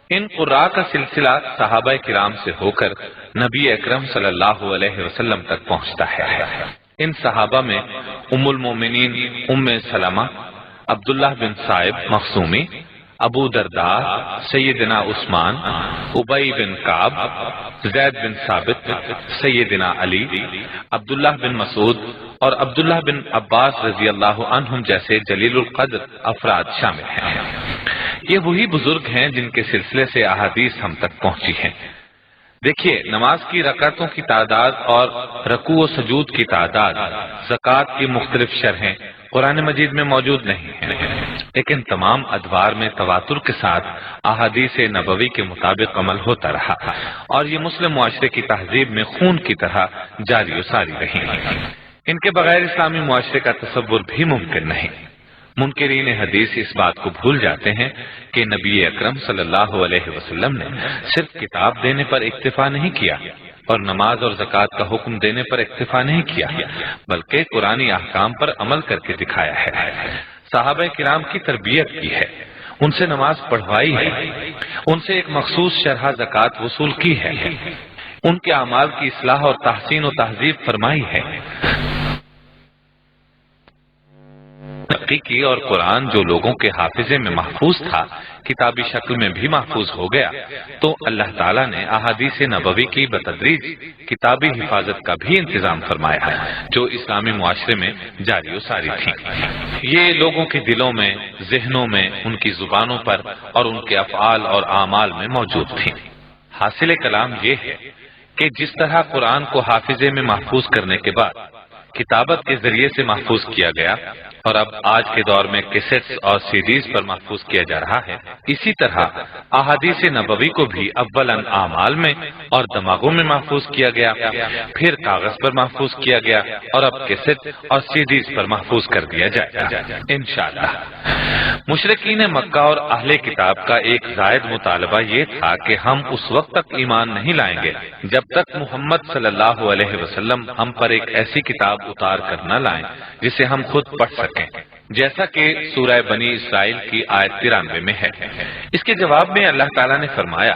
ان قراء کا سلسلہ صحابہ کرام سے ہو کر نبی اکرم صلی اللہ علیہ وسلم تک پہنچتا ہے۔ ان صحابہ میں ام المومنین ام سلمہ، عبداللہ بن صائب مخزومی، ابو درداء، سیدنا عثمان، ابی بن کعب، زید بن ثابت، سیدنا علی، عبداللہ بن مسعود اور عبداللہ بن عباس رضی اللہ عنہم جیسے جلیل القدر افراد شامل ہیں۔ یہ وہی بزرگ ہیں جن کے سلسلے سے احادیث ہم تک پہنچی ہیں۔ دیکھیے، نماز کی رکعتوں کی تعداد اور رکوع و سجود کی تعداد، زکوٰۃ کی مختلف شرحیں قرآن مجید میں موجود نہیں ہیں، لیکن تمام ادوار میں تواتر کے ساتھ احادیث نبوی کے مطابق عمل ہوتا رہا اور یہ مسلم معاشرے کی تہذیب میں خون کی طرح جاری و ساری رہی۔ ان کے بغیر اسلامی معاشرے کا تصور بھی ممکن نہیں۔ منکرین حدیث اس بات کو بھول جاتے ہیں کہ نبی اکرم صلی اللہ علیہ وسلم نے صرف کتاب دینے پر اکتفا نہیں کیا اور نماز اور زکوٰۃ کا حکم دینے پر اکتفا نہیں کیا، بلکہ قرآنی احکام پر عمل کر کے دکھایا ہے۔ صحابہ کرام کی تربیت کی ہے، ان سے نماز پڑھوائی ہے، ان سے ایک مخصوص شرح زکوٰۃ وصول کی ہے، ان کے اعمال کی اصلاح اور تحسین و تہذیب فرمائی ہے۔ کی اور قرآن جو لوگوں کے حافظے میں محفوظ تھا کتابی شکل میں بھی محفوظ ہو گیا، تو اللہ تعالیٰ نے احادیث نبوی کی بتدریج کتابی حفاظت کا بھی انتظام فرمایا ہے جو اسلامی معاشرے میں جاری و ساری تھی۔ یہ لوگوں کے دلوں میں، ذہنوں میں، ان کی زبانوں پر اور ان کے افعال اور اعمال میں موجود تھی۔ حاصل کلام یہ ہے کہ جس طرح قرآن کو حافظے میں محفوظ کرنے کے بعد کتابت کے ذریعے سے محفوظ کیا گیا اور اب آج کے دور میں کیسٹس اور سی ڈیز پر محفوظ کیا جا رہا ہے، اسی طرح احادیث نبوی کو بھی اولاً اعمال میں اور دماغوں میں محفوظ کیا گیا، پھر کاغذ پر محفوظ کیا گیا اور اب کیسٹ اور سی ڈیز پر محفوظ کر دیا جائے گا انشاءاللہ۔ مشرکین مکہ اور اہل کتاب کا ایک زائد مطالبہ یہ تھا کہ ہم اس وقت تک ایمان نہیں لائیں گے جب تک محمد صلی اللہ علیہ وسلم ہم پر ایک ایسی کتاب اتار کر نہ لائیں جسے ہم خود پڑھ سکیں، جیسا کہ سورہ بنی اسرائیل کی آیت 93 میں ہے۔ اس کے جواب میں اللہ تعالیٰ نے فرمایا،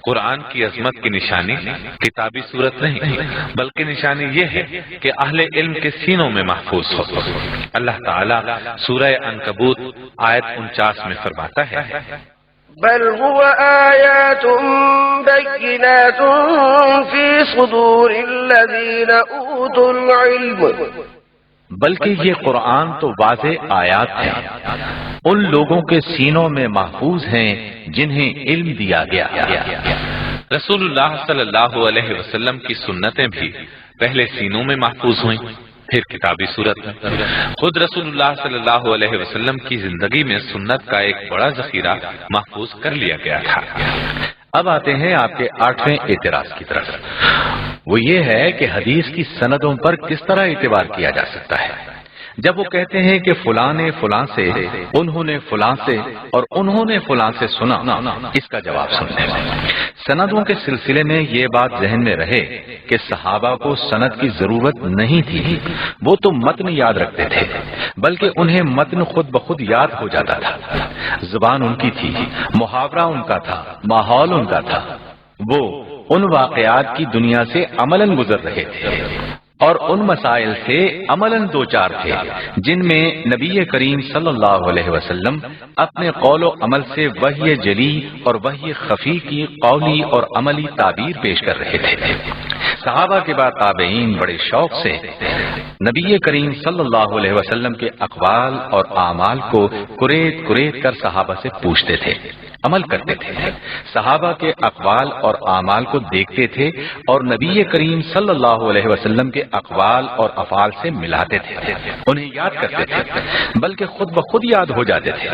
قرآن کی عظمت کی نشانی کتابی صورت نہیں بلکہ نشانی یہ ہے کہ اہل علم کے سینوں میں محفوظ ہو۔ اللہ تعالیٰ سورہ عنکبوت آیت 49 میں فرماتا ہے، بل هو آيات بينات في صدور الذين أوتوا العلم، بلکہ یہ قرآن تو واضح آیات ہیں، ان لوگوں کے سینوں میں محفوظ ہیں جنہیں علم دیا گیا۔ رسول اللہ صلی اللہ علیہ وسلم کی سنتیں بھی پہلے سینوں میں محفوظ ہوئیں، پھر کتابی صورت میں۔ خود رسول اللہ صلی اللہ علیہ وسلم کی زندگی میں سنت کا ایک بڑا ذخیرہ محفوظ کر لیا گیا تھا۔ اب آتے ہیں آپ کے 8ویں اعتراض کی طرف، وہ یہ ہے کہ حدیث کی سندوں پر کس طرح اعتبار کیا جا سکتا ہے۔ جب وہ کہتے ہیں کہ فلاں نے فلاں سے، انہوں نے فلاں سے اور انہوں نے فلاں سے سنا، اس کا جواب سنتے ہیں۔ سندوں کے سلسلے میں یہ بات ذہن میں رہے کہ صحابہ کو سند کی ضرورت نہیں تھی، وہ تو متن یاد رکھتے تھے، بلکہ انہیں متن خود بخود یاد ہو جاتا تھا۔ زبان ان کی تھی، محاورہ ان کا تھا، ماحول ان کا تھا، وہ ان واقعات کی دنیا سے عملاً گزر رہے تھے اور ان مسائل سے عملاً دو چار تھے جن میں نبی کریم صلی اللہ علیہ وسلم اپنے قول و عمل سے وحی جلی اور وحی خفی کی قولی اور عملی تعبیر پیش کر رہے تھے۔ صحابہ کے بعد تابعین بڑے شوق سے نبی کریم صلی اللہ علیہ وسلم کے اقوال اور اعمال کو قریت قریت کر صحابہ سے پوچھتے تھے، عمل کرتے تھے، صحابہ کے اقوال اور اعمال کو دیکھتے تھے اور نبی کریم صلی اللہ علیہ وسلم کے اقوال اور افعال سے ملاتے تھے، انہیں یاد کرتے تھے، بلکہ خود بخود یاد ہو جاتے تھے۔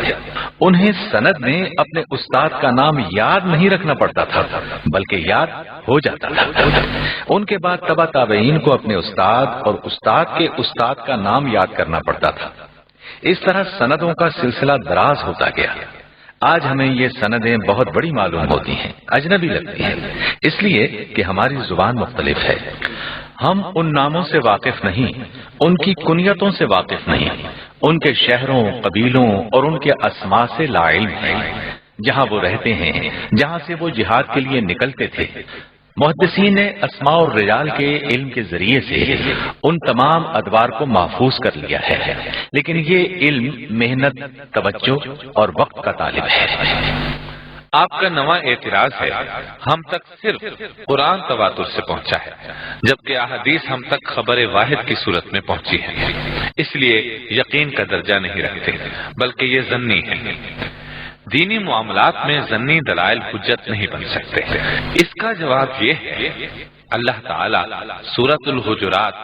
انہیں سند میں اپنے استاد کا نام یاد نہیں رکھنا پڑتا تھا بلکہ یاد ہو جاتا تھا۔ ان کے بعد تبع تابعین کو اپنے استاد اور استاد کے استاد کا نام یاد کرنا پڑتا تھا۔ اس طرح سندوں کا سلسلہ دراز ہوتا گیا۔ آج ہمیں یہ سندیں بہت بڑی معلوم ہوتی ہیں، اجنبی لگتی ہیں، اس لیے کہ ہماری زبان مختلف ہے۔ ہم ان ناموں سے واقف نہیں، ان کی کنیتوں سے واقف نہیں، ان کے شہروں، قبیلوں اور ان کے اسماء سے لا علم ہیں، جہاں وہ رہتے ہیں، جہاں سے وہ جہاد کے لیے نکلتے تھے۔ محدثین نے اسماء اور رجال کے علم کے ذریعے سے ان تمام ادوار کو محفوظ کر لیا ہے، لیکن یہ علم محنت، توجہ اور وقت کا طالب ہے۔ آپ کا نواں اعتراض ہے، ہم تک صرف قرآن تواتر سے پہنچا ہے جبکہ احادیث ہم تک خبر واحد کی صورت میں پہنچی ہے، اس لیے یقین کا درجہ نہیں رکھتے بلکہ یہ ظنی ہے۔ دینی معاملات میں ظنی دلائل حجت نہیں بن سکتے۔ اس کا جواب یہ ہے، اللہ تعالیٰ سورۃ الحجرات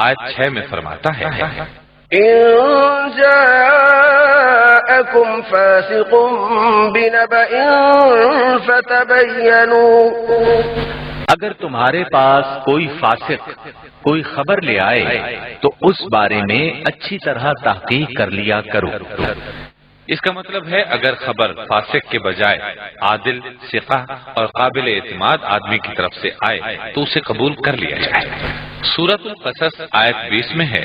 آیت 6 میں فرماتا ہے، إن جاءكم فاسق بنبأ فتبينوا، اگر تمہارے پاس کوئی فاسق کوئی خبر لے آئے تو اس بارے میں اچھی طرح تحقیق کر لیا کرو۔ اس کا مطلب ہے اگر خبر فاسق کے بجائے عادل، ثقہ اور قابل اعتماد آدمی کی طرف سے آئے تو اسے قبول کر لیا جائے۔ سورۃ القصص آیت 20 میں ہے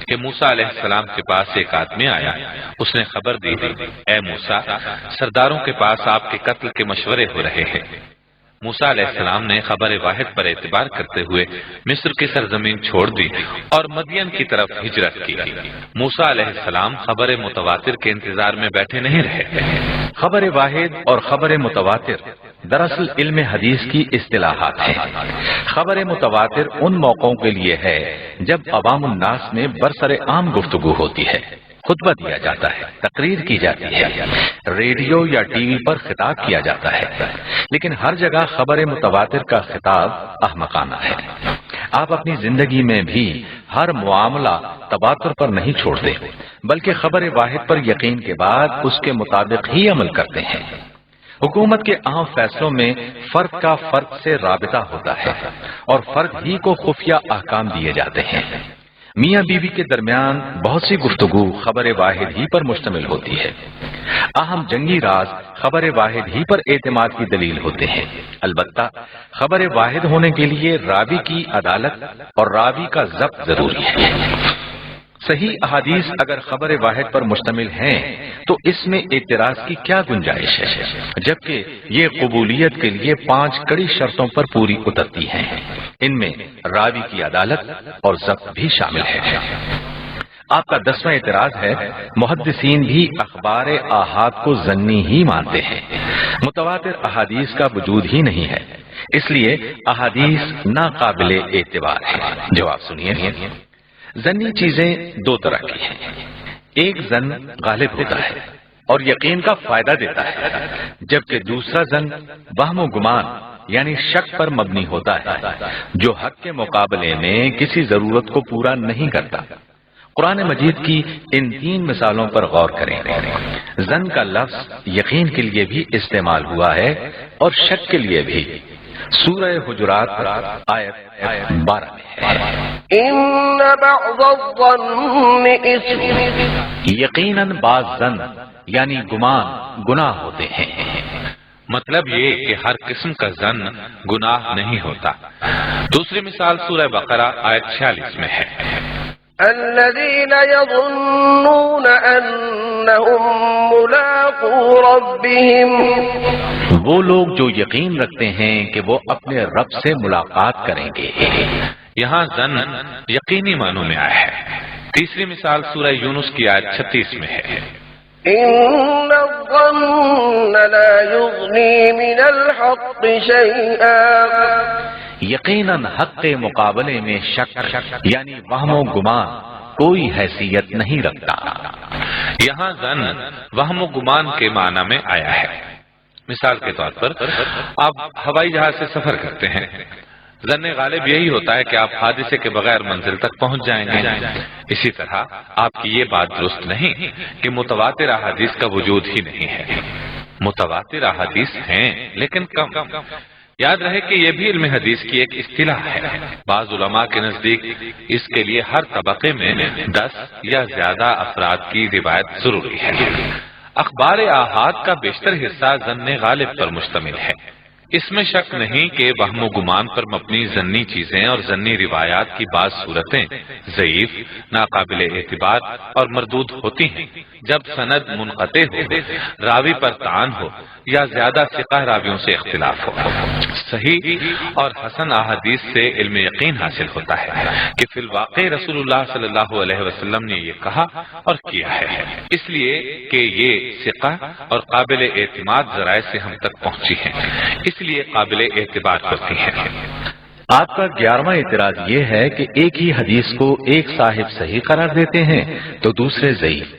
کہ موسیٰ علیہ السلام کے پاس ایک آدمی آیا، اس نے خبر دی، اے موسیٰ، سرداروں کے پاس آپ کے قتل کے مشورے ہو رہے ہیں۔ موسیٰ علیہ السلام نے خبر واحد پر اعتبار کرتے ہوئے مصر کی سرزمین چھوڑ دی اور مدین کی طرف ہجرت کی۔ موسیٰ علیہ السلام خبر متواتر کے انتظار میں بیٹھے نہیں رہے۔ خبر واحد اور خبر متواتر دراصل علم حدیث کی اصطلاحات ہیں۔ خبر متواتر ان موقعوں کے لیے ہے جب عوام الناس میں برسر عام گفتگو ہوتی ہے، خطبہ دیا جاتا ہے، تقریر کی جاتی ہے، ریڈیو یا ٹی وی پر خطاب کیا جاتا ہے، لیکن ہر جگہ خبر متواتر کا خطاب احمقانہ ہے۔ آپ اپنی زندگی میں بھی ہر معاملہ تواتر پر نہیں چھوڑتے، بلکہ خبر واحد پر یقین کے بعد اس کے مطابق ہی عمل کرتے ہیں۔ حکومت کے اہم فیصلوں میں فرد کا فرد سے رابطہ ہوتا ہے اور فرد ہی کو خفیہ احکام دیے جاتے ہیں۔ میاں بیوی کے درمیان بہت سی گفتگو خبر واحد ہی پر مشتمل ہوتی ہے۔ اہم جنگی راز خبر واحد ہی پر اعتماد کی دلیل ہوتے ہیں۔ البتہ خبر واحد ہونے کے لیے راوی کی عدالت اور راوی کا ضبط ضروری ہے۔ صحیح احادیث اگر خبر واحد پر مشتمل ہیں تو اس میں اعتراض کی کیا گنجائش ہے، جبکہ یہ قبولیت کے لیے 5 کڑی شرطوں پر پوری اترتی ہیں۔ ان میں راوی کی عدالت اور ضبط بھی شامل ہے۔ آپ کا 10واں اعتراض ہے، محدثین بھی اخبار آحاد کو ظنی ہی مانتے ہیں، متواتر احادیث کا وجود ہی نہیں ہے، اس لیے احادیث ناقابل اعتبار ہے۔ جواب سنیے، ظنی چیزیں 2 طرح کی ہیں۔ ایک ظن غالب ہوتا ہے اور یقین کا فائدہ دیتا ہے، جبکہ دوسرا ظن وہم و گمان یعنی شک پر مبنی ہوتا ہے، جو حق کے مقابلے میں کسی ضرورت کو پورا نہیں کرتا۔ قرآن مجید کی ان 3 مثالوں پر غور کریں۔ ظن کا لفظ یقین کے لیے بھی استعمال ہوا ہے اور شک کے لیے بھی۔ سورہ حجرات آیت 12 میں ہے، إن بعض الظن إثم یقیناً بعض ظن یعنی گمان گناہ ہوتے ہیں۔ مطلب یہ کہ ہر قسم کا ظن گناہ نہیں ہوتا۔ دوسری مثال سورہ بقرہ آیت 46 میں ہے، الذين يظنون أنهم ملاقو ربهم وہ لوگ جو یقین رکھتے ہیں کہ وہ اپنے رب سے ملاقات کریں گے۔ یہاں ظن یقینی معنوں میں آیا ہے۔ تیسری مثال سورہ یونس کی آیت 36 میں ہے، إن الظن لا يغني من الحق شيئا یقیناً حق کے مقابلے میں شک یعنی وہم و گمان کوئی حیثیت نہیں رکھتا۔ یہاں ظن وہم و گمان کے معنی میں آیا ہے۔ مثال کے طور پر آپ ہوائی جہاز سے سفر کرتے ہیں، ظن غالب یہی ہوتا ہے کہ آپ حادثے کے بغیر منزل تک پہنچ جائیں گے۔ اسی طرح آپ کی یہ بات درست نہیں کہ متواتر احادیث کا وجود ہی نہیں ہے۔ متواتر احادیث ہیں لیکن کم۔ یاد رہے کہ یہ بھی علم حدیث کی ایک اصطلاح ہے۔ بعض علماء کے نزدیک اس کے لیے ہر طبقے میں 10 یا زیادہ افراد کی روایت ضروری ہے۔ اخبار آحاد کا بیشتر حصہ ظن غالب پر مشتمل ہے۔ اس میں شک نہیں کہ وہم و گمان پر مبنی ظنی چیزیں اور ظنی روایات کی بعض صورتیں ضعیف، ناقابل اعتبار اور مردود ہوتی ہیں جب سند منقطع ہو، راوی پر طعن ہو یا زیادہ ثقہ راویوں سے اختلاف ہو۔ صحیح اور حسن احادیث سے علم یقین حاصل ہوتا ہے کہ فی الواقع رسول اللہ صلی اللہ علیہ وسلم نے یہ کہا اور کیا ہے، اس لیے کہ یہ ثقہ اور قابل اعتماد ذرائع سے ہم تک پہنچی ہیں، اس لیے قابل اعتبار ہوتی ہیں۔ آپ کا 11واں اعتراض یہ ہے کہ ایک ہی حدیث کو ایک صاحب صحیح قرار دیتے ہیں تو دوسرے ضعیف۔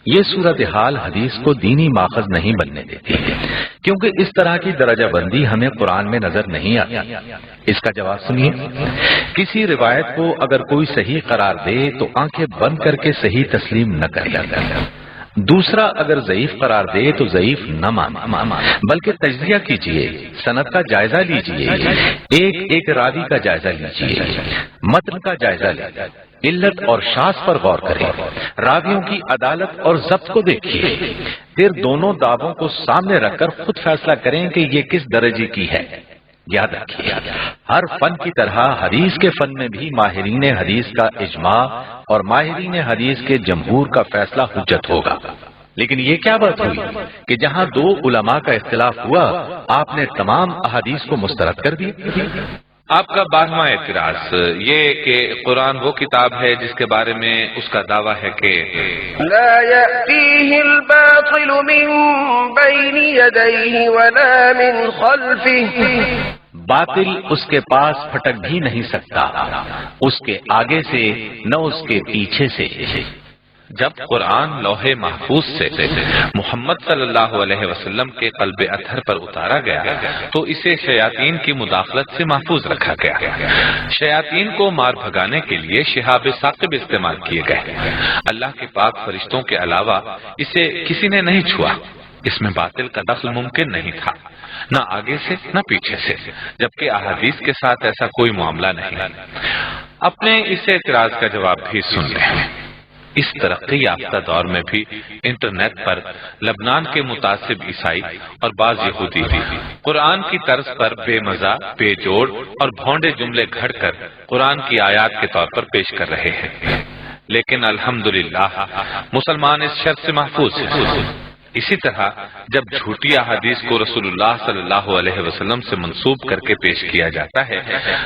یہ صورتحال حدیث کو دینی ماخذ نہیں بننے دیتی، کیونکہ اس طرح کی درجہ بندی ہمیں قرآن میں نظر نہیں آتی۔ اس کا جواب سنیے، کسی روایت کو اگر کوئی صحیح قرار دے تو آنکھیں بند کر کے صحیح تسلیم نہ کرے، دوسرا اگر ضعیف قرار دے تو ضعیف نہ مانے، بلکہ تجزیہ کیجئے، سند کا جائزہ لیجئے، ایک ایک راوی کا جائزہ لیجئے، متن کا جائزہ لیجئے، علت اور شاذ پر غور کریں، راویوں کی عدالت اور ضبط کو دیکھیے، پھر دونوں دعووں کو سامنے رکھ کر خود فیصلہ کریں کہ یہ کس درجے کی ہے۔ یاد رکھیے، ہر فن کی طرح حدیث کے فن میں بھی ماہرین حدیث کا اجماع اور ماہرین حدیث کے جمہور کا فیصلہ حجت ہوگا۔ لیکن یہ کیا بات ہوئی کہ جہاں 2 علماء کا اختلاف ہوا آپ نے تمام احادیث کو مسترد کر دی؟ آپ کا 12واں اعتراض یہ کہ قرآن وہ کتاب ہے جس کے بارے میں اس کا دعویٰ ہے کہ لا يأتيه الباطل من بين يديه ولا من خلفه باطل اس کے پاس پھٹک بھی نہیں سکتا، اس کے آگے سے نہ اس کے پیچھے سے۔ جب قرآن لوح محفوظ سے محمد صلی اللہ علیہ وسلم کے قلب اطہر پر اتارا گیا تو اسے شیاطین کی مداخلت سے محفوظ رکھا گیا۔ شیاطین کو مار بھگانے کے لیے شہاب ثاقب استعمال کیے گئے۔ اللہ کے پاک فرشتوں کے علاوہ اسے کسی نے نہیں چھوا۔ اس میں باطل کا دخل ممکن نہیں تھا، نہ آگے سے نہ پیچھے سے، جبکہ احادیث کے ساتھ ایسا کوئی معاملہ نہیں۔ اپنے اس اعتراض کا جواب بھی سن لیں۔ اس ترقی یافتہ دور میں بھی انٹرنیٹ پر لبنان کے متعصب عیسائی اور بعض یہودی قرآن کی طرز پر بے مزہ، بے جوڑ اور بھونڈے جملے گھڑ کر قرآن کی آیات کے طور پر پیش کر رہے ہیں، لیکن الحمدللہ مسلمان اس شر سے محفوظ ہیں۔ اسی طرح جب جھوٹی احادیث کو رسول اللہ صلی اللہ علیہ وسلم سے منسوب کر کے پیش کیا جاتا ہے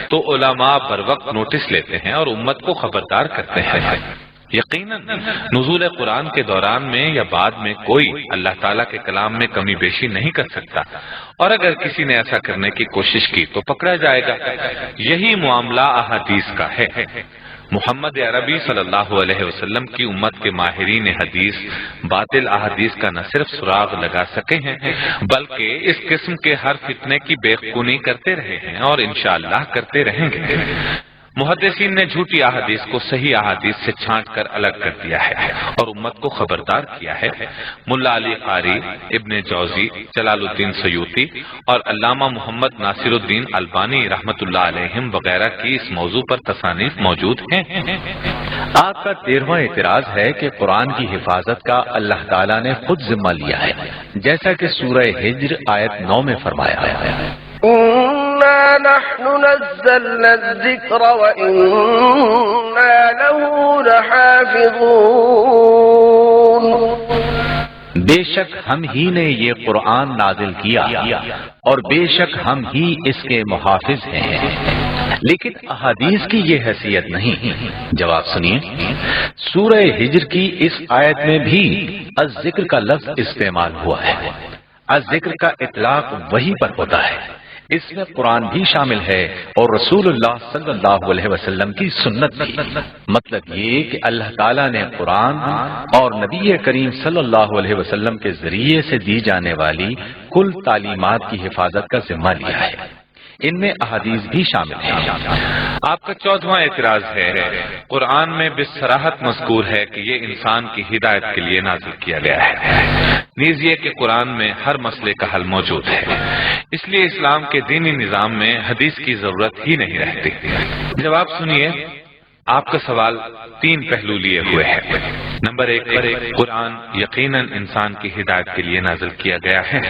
تو علماء بر وقت نوٹس لیتے ہیں اور امت کو خبردار کرتے ہیں۔ یقیناً نزول قرآن کے دوران میں یا بعد میں کوئی اللہ تعالیٰ کے کلام میں کمی بیشی نہیں کر سکتا، اور اگر کسی نے ایسا کرنے کی کوشش کی تو پکڑا جائے گا۔ یہی معاملہ احادیث کا ہے۔ محمد عربی صلی اللہ علیہ وسلم کی امت کے ماہرین حدیث باطل احادیث کا نہ صرف سراغ لگا سکے ہیں بلکہ اس قسم کے ہر فتنے کی بیخونی کرتے رہے ہیں اور انشاءاللہ کرتے رہیں گے۔ محدثین نے جھوٹی احادیث کو صحیح احادیث سے چھانٹ کر الگ کر دیا ہے اور امت کو خبردار کیا ہے۔ ملا علی قاری، ابن جوزی، جلال الدین سیوطی اور علامہ محمد ناصر الدین البانی رحمۃ اللہ علیہم وغیرہ کی اس موضوع پر تصانیف موجود ہیں۔ آپ کا 13واں اعتراض ہے کہ قرآن کی حفاظت کا اللہ تعالیٰ نے خود ذمہ لیا ہے، جیسا کہ سورہ ہجر آیت 9 میں فرمایا ہے، إنا نحن نزلنا الذكر وإنا له لحافظون۔ بے شک ہم ہی نے یہ قرآن نازل کیا اور بے شک ہم ہی اس کے محافظ ہیں۔ لیکن احادیث کی یہ حیثیت نہیں۔ جواب سنیے، سورہ ہجر کی اس آیت میں بھی الذکر کا لفظ استعمال ہوا ہے۔ الذکر کا اطلاق وحی پر ہوتا ہے، اس میں قرآن بھی شامل ہے اور رسول اللہ صلی اللہ علیہ وسلم کی سنت بھی۔ مطلب یہ کہ اللہ تعالیٰ نے قرآن اور نبی کریم صلی اللہ علیہ وسلم کے ذریعے سے دی جانے والی کل تعلیمات کی حفاظت کا ذمہ لیا ہے، ان میں احادیث بھی شامل ہیں۔ آپ کا 14واں اعتراض ہے، قرآن میں بصراحت مذکور ہے کہ یہ انسان کی ہدایت کے لیے نازل کیا گیا ہے، نیز یہ کہ قرآن میں ہر مسئلے کا حل موجود ہے، اس لیے اسلام کے دینی نظام میں حدیث کی ضرورت ہی نہیں رہتی۔ جواب سنیے، آپ کا سوال 3 پہلو لیے ہوئے ہے۔ نمبر 1، قرآن یقیناً انسان کی ہدایت کے لیے نازل کیا گیا ہے،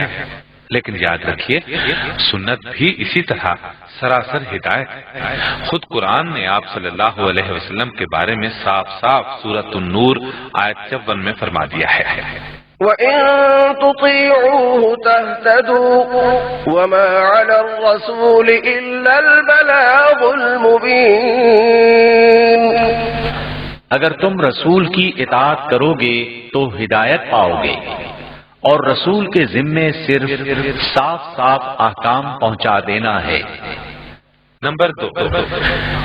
لیکن یاد رکھیے سنت بھی اسی طرح سراسر ہدایت ہے۔ خود قرآن نے آپ صلی اللہ علیہ وسلم کے بارے میں صاف صاف سورۃ النور آیت 54 میں فرما دیا ہے، وَإِن تُطِيعُوهُ تَهْتَدُوا وَمَا عَلَى الرَّسُولِ إِلَّا الْبَلَاغُ الْمُبِينُ۔ اگر تم رسول کی اطاعت کرو گے تو ہدایت پاؤ گے، اور رسول کے ذمے صرف صاف صاف احکام پہنچا دینا ہے۔ نمبر 2،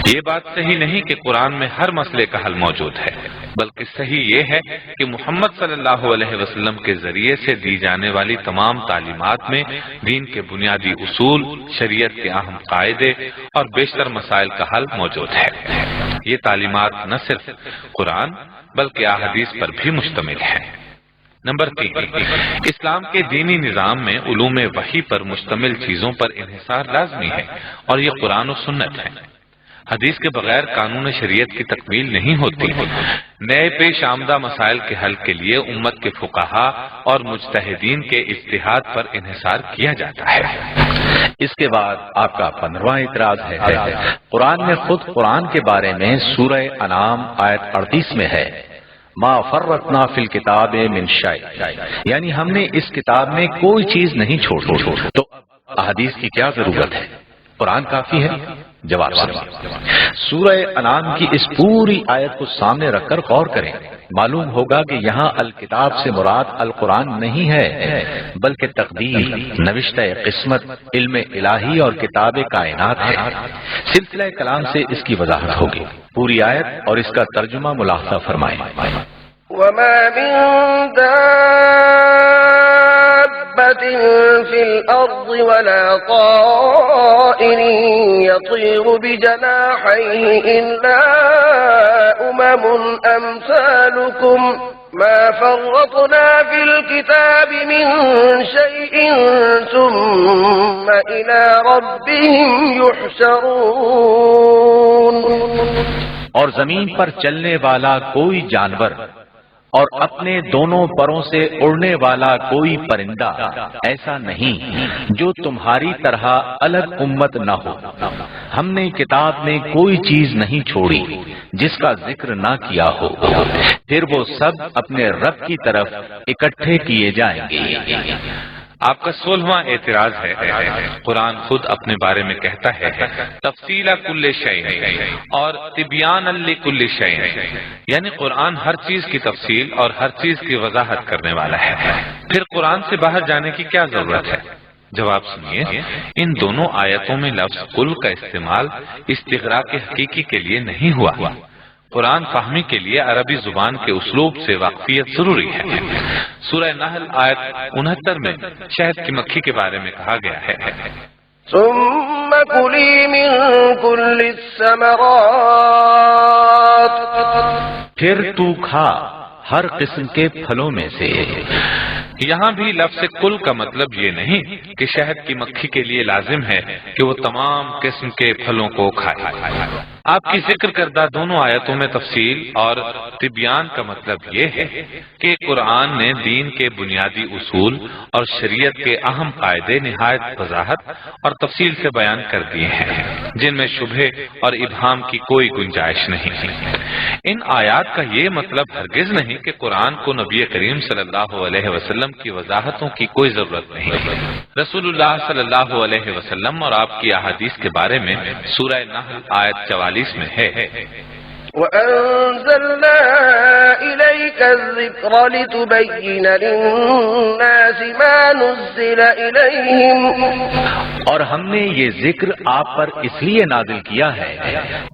یہ بات صحیح نہیں کہ قرآن میں ہر مسئلے کا حل موجود ہے، بلکہ صحیح یہ ہے کہ محمد صلی اللہ علیہ وسلم کے ذریعے سے دی جانے والی تمام تعلیمات میں دین کے بنیادی اصول، شریعت کے اہم قاعدے اور بیشتر مسائل کا حل موجود ہے۔ یہ تعلیمات نہ صرف قرآن بلکہ احادیث پر بھی مشتمل ہیں۔ نمبر 3، اسلام کے دینی نظام میں علوم وحی پر مشتمل چیزوں پر انحصار لازمی ہے، اور یہ قرآن و سنت ہے۔ حدیث کے بغیر قانون شریعت کی تکمیل نہیں ہوتی۔ نئے پیش آمدہ مسائل کے حل کے لیے امت کے فقہا اور مجتہدین کے اجتہاد پر انحصار کیا جاتا ہے۔ اس کے بعد آپ کا 15واں اعتراض ہے، قرآن میں خود قرآن کے بارے میں سورہ انعام آیت 38 میں ہے، ما فرطنا فی الکتاب من شیء، یعنی ہم نے اس کتاب میں کوئی چیز نہیں چھوڑی، تو احادیث کی کیا ضرورت ہے؟ قرآن کافی ہے۔ جواب سنیے، سورہ انعام کی اس پوری آیت کو سامنے رکھ کر غور کریں، معلوم ہوگا کہ یہاں الکتاب سے مراد القرآن نہیں ہے بلکہ تقدیر، نوشتہ قسمت، علم الہی اور کتاب کائنات ہے۔ سلسلہ کلام سے اس کی وضاحت ہوگی۔ پوری آیت اور اس کا ترجمہ ملاحظہ فرمائیں۔ وما من دابة في الأرض ولا طائر يطير بجناحيه إلا أمم أمثالكم ما فرطنا في الكتاب من شيء ثم إلى ربهم يحشرون. اور زمین پر چلنے والا کوئی جانور اور اپنے دونوں پروں سے اڑنے والا کوئی پرندہ ایسا نہیں جو تمہاری طرح الگ امت نہ ہو. ہم نے کتاب میں کوئی چیز نہیں چھوڑی جس کا ذکر نہ کیا ہو، پھر وہ سب اپنے رب کی طرف اکٹھے کیے جائیں گے. آپ کا 16واں اعتراض ہے، قرآن خود اپنے بارے میں کہتا ہے تفصیل کل شیء اور تبیان لکل شیء، یعنی قرآن ہر چیز کی تفصیل اور ہر چیز کی وضاحت کرنے والا ہے. پھر قرآن سے باہر جانے کی کیا ضرورت ہے؟ جواب سنیے، ان دونوں آیتوں میں لفظ کل کا استعمال استغراق حقیقی کے لیے نہیں ہوا. قرآن فہمی کے لیے عربی زبان کے اسلوب سے واقفیت ضروری ہے. سورہ نحل آیت 69 میں شہد کی مکھی کے بارے میں کہا گیا ہے ثم كلي من كل الثمرات، پھر تو کھا ہر قسم کے پھلوں میں سے. یہاں بھی لفظ کل کا مطلب یہ نہیں کہ شہد کی مکھی کے لیے لازم ہے کہ وہ تمام قسم کے پھلوں کو کھائے. آپ کی ذکر کردہ دونوں آیتوں میں تفصیل اور تبیان کا مطلب یہ ہے کہ قرآن نے دین کے بنیادی اصول اور شریعت کے اہم قاعدے نہایت وضاحت اور تفصیل سے بیان کر دیے ہیں جن میں شبہے اور ابہام کی کوئی گنجائش نہیں. ان آیات کا یہ مطلب ہرگز نہیں کہ قرآن کو نبی کریم صلی اللہ علیہ وسلم کی وضاحتوں کی کوئی ضرورت نہیں. رسول اللہ صلی اللہ علیہ وسلم اور آپ کی احادیث کے بارے میں سورہ نحل آیت 44 میں ہے وَأَنزَلْنَا إِلَيْكَ الذِّكْرَ لِتُبَيِّنَ لِلنَّاسِ مَا نُزِّلَ إِلَيْهِمْ، اور ہم نے یہ ذکر آپ پر اس لیے نازل کیا ہے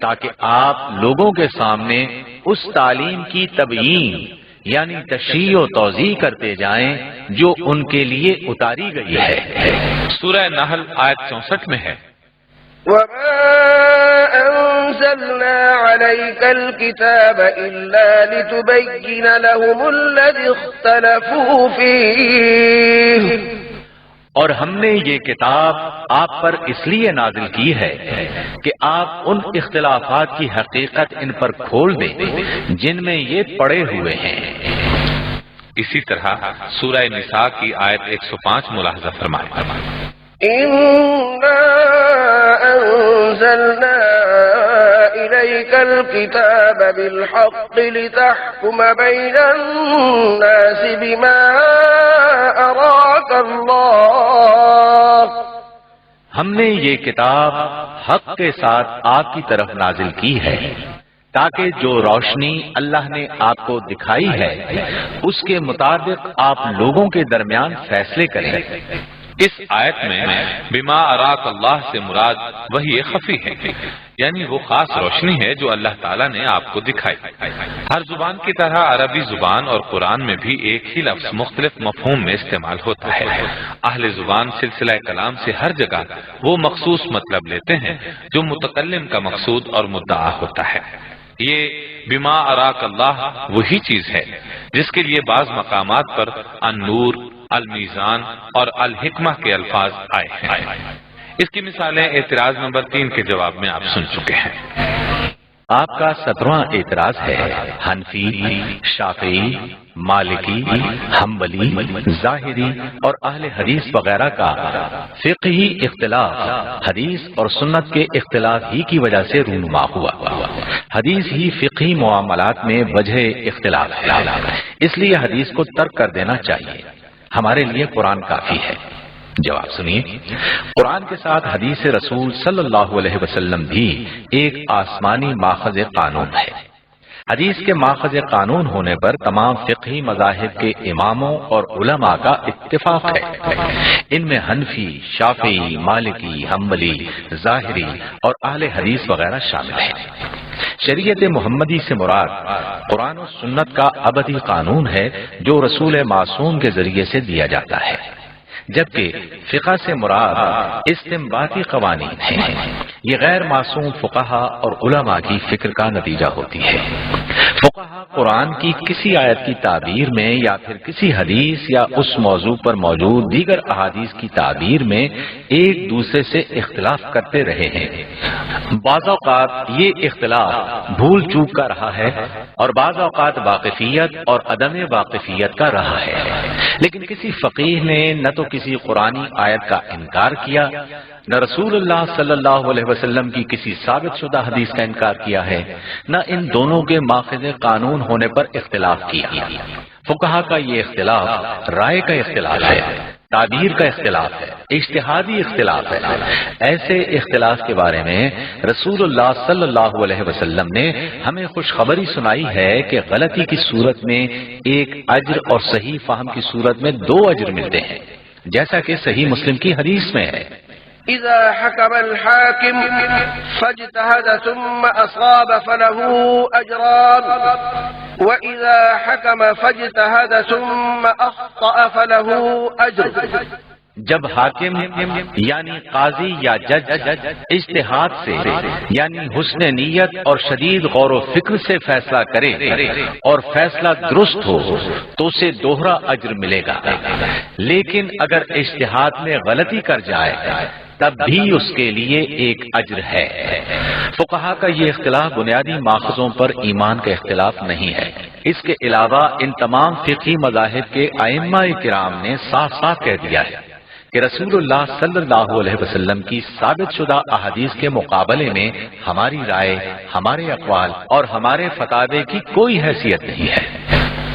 تاکہ آپ لوگوں کے سامنے اس تعلیم کی تبیین یعنی تشریح و توضیح کرتے جائیں جو ان کے لیے اتاری گئی ہے. سورہ نحل آیت 64 میں ہے وَمَا أَنزَلْنَا عَلَيْكَ الْكِتَابَ إِلَّا لِتُبَيِّنَ لَهُمُ الَّذِي اخْتَلَفُوا فِيهِ، اور ہم نے یہ کتاب آپ پر اس لیے نازل کی ہے کہ آپ ان اختلافات کی حقیقت ان پر کھول دیں جن میں یہ پڑے ہوئے ہیں. اسی طرح سورہ نساء کی آیت 105 ملاحظہ فرمائیں إِنَّا أَنزَلْنَا إِلَيْكَ الْكِتَابَ بِالْحَقِّ لِتَحْكُمَ بَيْنَ النَّاسِ بِمَا أَرَاكَ اللَّهُ، ہم نے یہ کتاب حق کے ساتھ آپ کی طرف نازل کی ہے تاکہ جو روشنی اللہ نے آپ کو دکھائی ہے اس کے مطابق آپ لوگوں کے درمیان فیصلے کریں. اس آیت میں بما اراک اللہ سے مراد وہی خفی ہے، یعنی وہ خاص روشنی ہے جو اللہ تعالیٰ نے آپ کو دکھائی. ہر زبان کی طرح عربی زبان اور قرآن میں بھی ایک ہی لفظ مختلف مفہوم میں استعمال ہوتا ہے. اہل زبان سلسلہ کلام سے ہر جگہ وہ مخصوص مطلب لیتے ہیں جو متکلم کا مقصود اور مدعا ہوتا ہے. یہ بما اراک اللہ وہی چیز ہے جس کے لیے بعض مقامات پر النور، المیزان اور الحکمہ کے الفاظ آئے ہیں. اس کی مثالیں اعتراض نمبر 3 کے جواب میں آپ سن چکے ہیں. آپ کا 17واں اعتراض ہے حنفی، شافعی، مالکی، حنبلی، ظاہری اور اہل حدیث وغیرہ کا فقہی اختلاف حدیث اور سنت کے اختلاف ہی کی وجہ سے رونما ہوا. حدیث ہی فقہی معاملات میں وجہ اختلاف ہے، اس لیے حدیث کو ترک کر دینا چاہیے. ہمارے لیے قرآن کافی ہے. جواب سنیے، قرآن کے ساتھ حدیث رسول صلی اللہ علیہ وسلم بھی ایک آسمانی ماخذ قانون ہے. حدیث کے ماخذ قانون ہونے پر تمام فقہی مذاہب کے اماموں اور علماء کا اتفاق ہے۔ ان میں حنفی، شافعی، مالکی، حنبلی، ظاہری اور اہل حدیث وغیرہ شامل ہیں۔ شریعت محمدی سے مراد قرآن و سنت کا ابدی قانون ہے جو رسول معصوم کے ذریعے سے دیا جاتا ہے، جبکہ فقہ سے مراد استنباطی قوانین ہیں۔ یہ غیر معصوم فقہا اور علماء کی فکر کا نتیجہ ہوتی ہے۔ فقہا قرآن کی کسی آیت کی تعبیر میں یا پھر کسی حدیث یا اس موضوع پر موجود دیگر احادیث کی تعبیر میں ایک دوسرے سے اختلاف کرتے رہے ہیں۔ بعض اوقات یہ اختلاف بھول چوک کا رہا ہے اور بعض اوقات واقفیت اور عدم واقفیت کا رہا ہے، لیکن کسی فقیہ نے نہ تو کسی قرآنی آیت کا انکار کیا، نہ رسول اللہ صلی اللہ علیہ وسلم کی کسی ثابت شدہ حدیث کا انکار کیا ہے، نہ ان دونوں کے ماخذ قانون ہونے پر اختلاف کیا۔ فقہا کا یہ اختلاف رائے کا اختلاف ہے، تعبیر کا اختلاف ہے، اجتہادی اختلاف ہے۔ ایسے اختلاف کے بارے میں رسول اللہ صلی اللہ علیہ وسلم نے ہمیں خوشخبری سنائی ہے کہ غلطی کی صورت میں ایک اجر اور صحیح فہم کی صورت میں 2 اجر ملتے ہیں، جیسا کہ صحیح مسلم کی حدیث میں ہے۔ إذا حكم الحاكم فاجتهد ثم أصاب فله أجران وإذا حكم فاجتهد ثم أخطأ فله أجر۔ جب حاکم یعنی قاضی یا جج اجتہاد سے یعنی حسن نیت اور شدید غور و فکر سے فیصلہ کرے اور فیصلہ درست ہو تو اسے دوہرا اجر ملے گا، لیکن اگر اجتہاد میں غلطی کر جائے تب بھی اس کے لیے ایک اجر ہے۔ فقہا کا یہ اختلاف بنیادی ماخذوں پر ایمان کا اختلاف نہیں ہے۔ اس کے علاوہ ان تمام فقہی مذاہب کے ائمہ کرام نے صاف صاف کہہ دیا ہے کہ رسول اللہ صلی اللہ علیہ وسلم کی ثابت شدہ احادیث کے مقابلے میں ہماری رائے، ہمارے اقوال اور ہمارے فتاوے کی کوئی حیثیت نہیں ہے۔